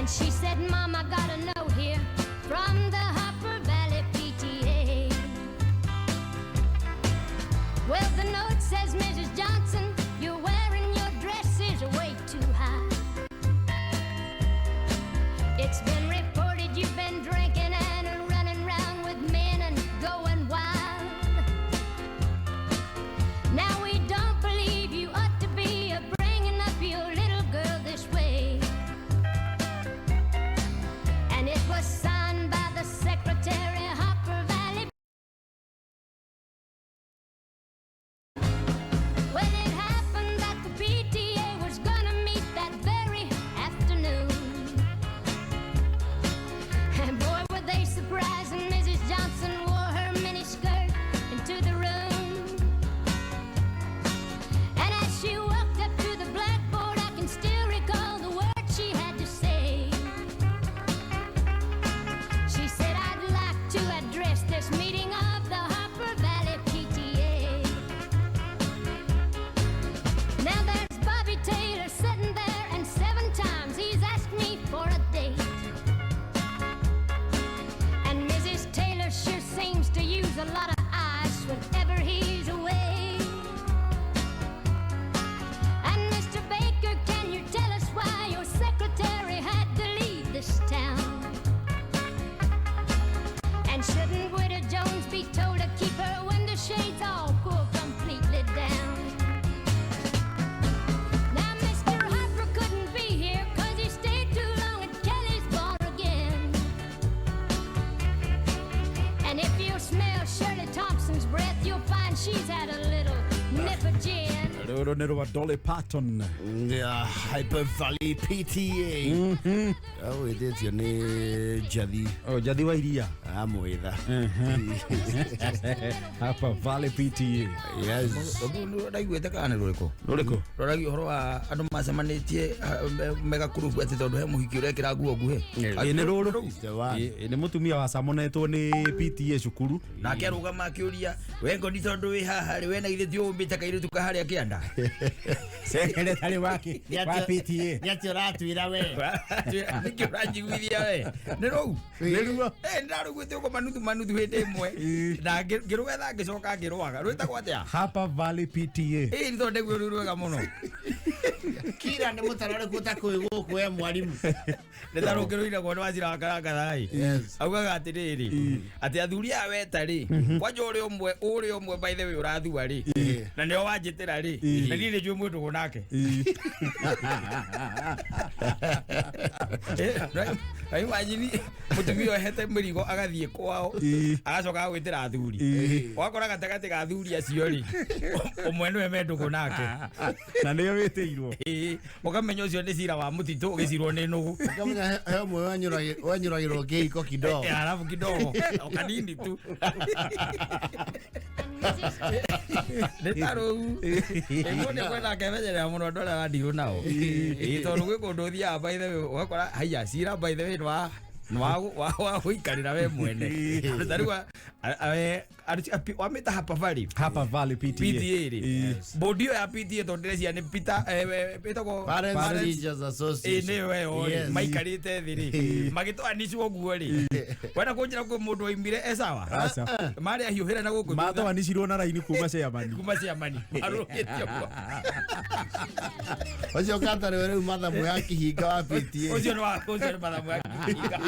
she said, Mom, I got a note here from the Harper Valley PTA. Well, the note says, Mrs. Johnson, you're wearing your dresses way too high. It's been reported you've been drinking and running around with men and going wild. Now we don't believe you ought to be bringing up your little girl this way. And it was signed by the Secretary of Harper Valley. Well, it happened that the PTA was gonna meet that very afternoon. And boy, were they surprised when Mrs. Johnson wore her miniskirt into the room. And as she walked up to the blackboard, I can still recall the words she had to say. She said, I'd like to address this meeting of the Harper Valley PTA. Now there's Bobby Taylor sitting there, and 7 times he's asked me for a date. And Mrs. Taylor sure seems to use a lot of ice whenever he's away. And Mr. Baker, can you tell us why your secretary had to leave this town? And shouldn't Widow Jones be told to keep her window shades all pulled completely down? Now Mr. Harper couldn't be here 'cause he stayed too long at Kelly's bar again. And if you smell Shirley Thompson's breath, you'll find she's had a little nip of gin. Rũrũ nĩ rwa Dolly Parton. Harper Valley PTA. Wĩtĩtio nĩ Njathi. Njathi wa iria. Amwĩtha. Harper Valley PTA. Yes. Ndaiguĩte kana nĩ rũrĩkũ? Rũrĩkũ? Rũragi ũhoro wa andũ macemanĩtie mega kurubu atĩ tondũ he mũhiki ũrekĩra nguo nguhĩ. Nĩ rũrũ. Nĩ mũtumia wacamonetwo nĩ PTA cukuru. Nake arũgama akĩũria, we ngoni tondũ wĩ haha rĩ, we na ithe ũmbĩte kairĩtu kaharĩa kĩanda. Secretary wake wa PTA. Nĩatĩ ũratwĩra we. Nĩkĩ ũranjiguithia we. Nĩ rũu. Nĩ ruo. Ndarũgwĩte ũguo manuthu hĩndĩ ĩmwe. Na ngĩrũgetha ngĩcoka ngĩrũaga. Rwĩtagwo atĩa? Harper Valley PTA. Nĩ thondegwo rũu rwega mũno. Kira nĩ mũtararĩku ta kwĩ gũkũ we mwarimu. Nĩ ta rũngĩrũiragwo nĩ Wachira wa Karanga thai. Augaga atĩrĩrĩ, atĩ athuri aya weta rĩ, kwanja ũrĩa ũmwe by the way ũrathua rĩ, na nĩo wanjĩtĩra rĩ, na niĩ nĩ njũĩ mwĩtũgũ nake. Imagine mũtumia ohete mĩrigo agathiĩ kwao, agacoka agwĩtĩra athuri. Ũgakora gatagatĩ ga athuri acio rĩ, ũmwe nĩwe mendũgũ nake. Na nĩo wĩtĩirwo. Ũkamenya ũcio nĩ cira wa mũtitũ ũgĩcirwo nĩ nũgũ. Ũkamenya he ũmwe wanyũragĩrwo kĩhiko kidogo. Alafu kidogo, o kanini tu. Nĩtarũ ĩguo nĩ kwenda kemenyerera mũno andũ arĩa wandigwo nao. Tondũ gwĩ kũndũ ũthiaga by the way ũgakora haiya cira by the way wa gũikarĩra we mwene. Tarĩu wamĩta Harper Valley PTA rĩ. Bodi ĩyo ya PTA tondũ ndĩreciria nĩ Peter ĩtagwo Parents Teachers Association. Nĩwe ĩyo maikarĩte thĩ rĩ, magĩtwanĩcwo ũguo rĩ. Wenda kũnjĩra kwĩ mũndũ waumire esawa? Marĩ ahiũhĩra na gũkũ matwanĩcirwo na raini kuma Chairman. Arũgĩtio kuo. Ũcio katarĩ rĩu mathamu ya kĩhinga wa PTA. Ũcio nĩ mathamu ya kĩhinga.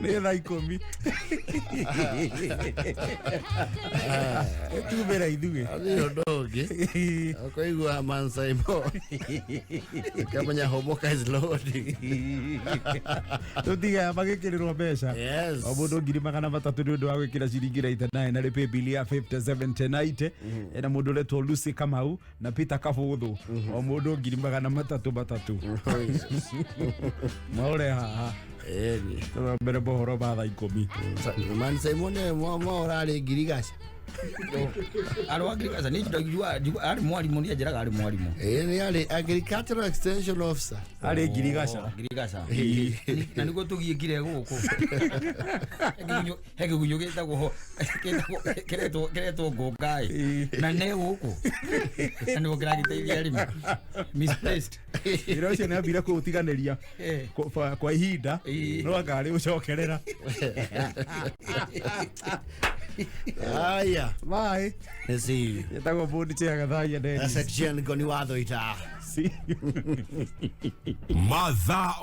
Nĩ thaa 10. Tumĩra ithuĩ. Ũndũ ũngĩ. Ũkũigua Mansaimo. Kamenya homoka is loading. Tũtiga magĩkĩrĩrwo mbeca. O mũndũ 300 nĩ ũndũ wa gwĩkĩra ciringi 89 na rĩ bill ya 5790. Na mũndũ ũretwo Lucy Kamau na Peter Kabũthũ. O mũndũ 300. Maũre haha. Mbere mohoro ma thaa 10. Mansaimo nĩ ũrarĩ ngirigaca. Aro agriculture ni ndajua ari mwalimu ni ajira ari mwalimu. Ni ari agricultural extension officer. Ari ngirigasha. Ngirigasha. Na niko tugiikire guku. Hege gunyugita go kereto gogai. Na ne guku. Na niko kiragiteithia arimi. Misplaced. Iro cio nä ambire kå å tiganä kwa ihinda no angarä gå cokerera aya bye nä yetagwo mbåndi ceagathaia section goni watho ita mathaa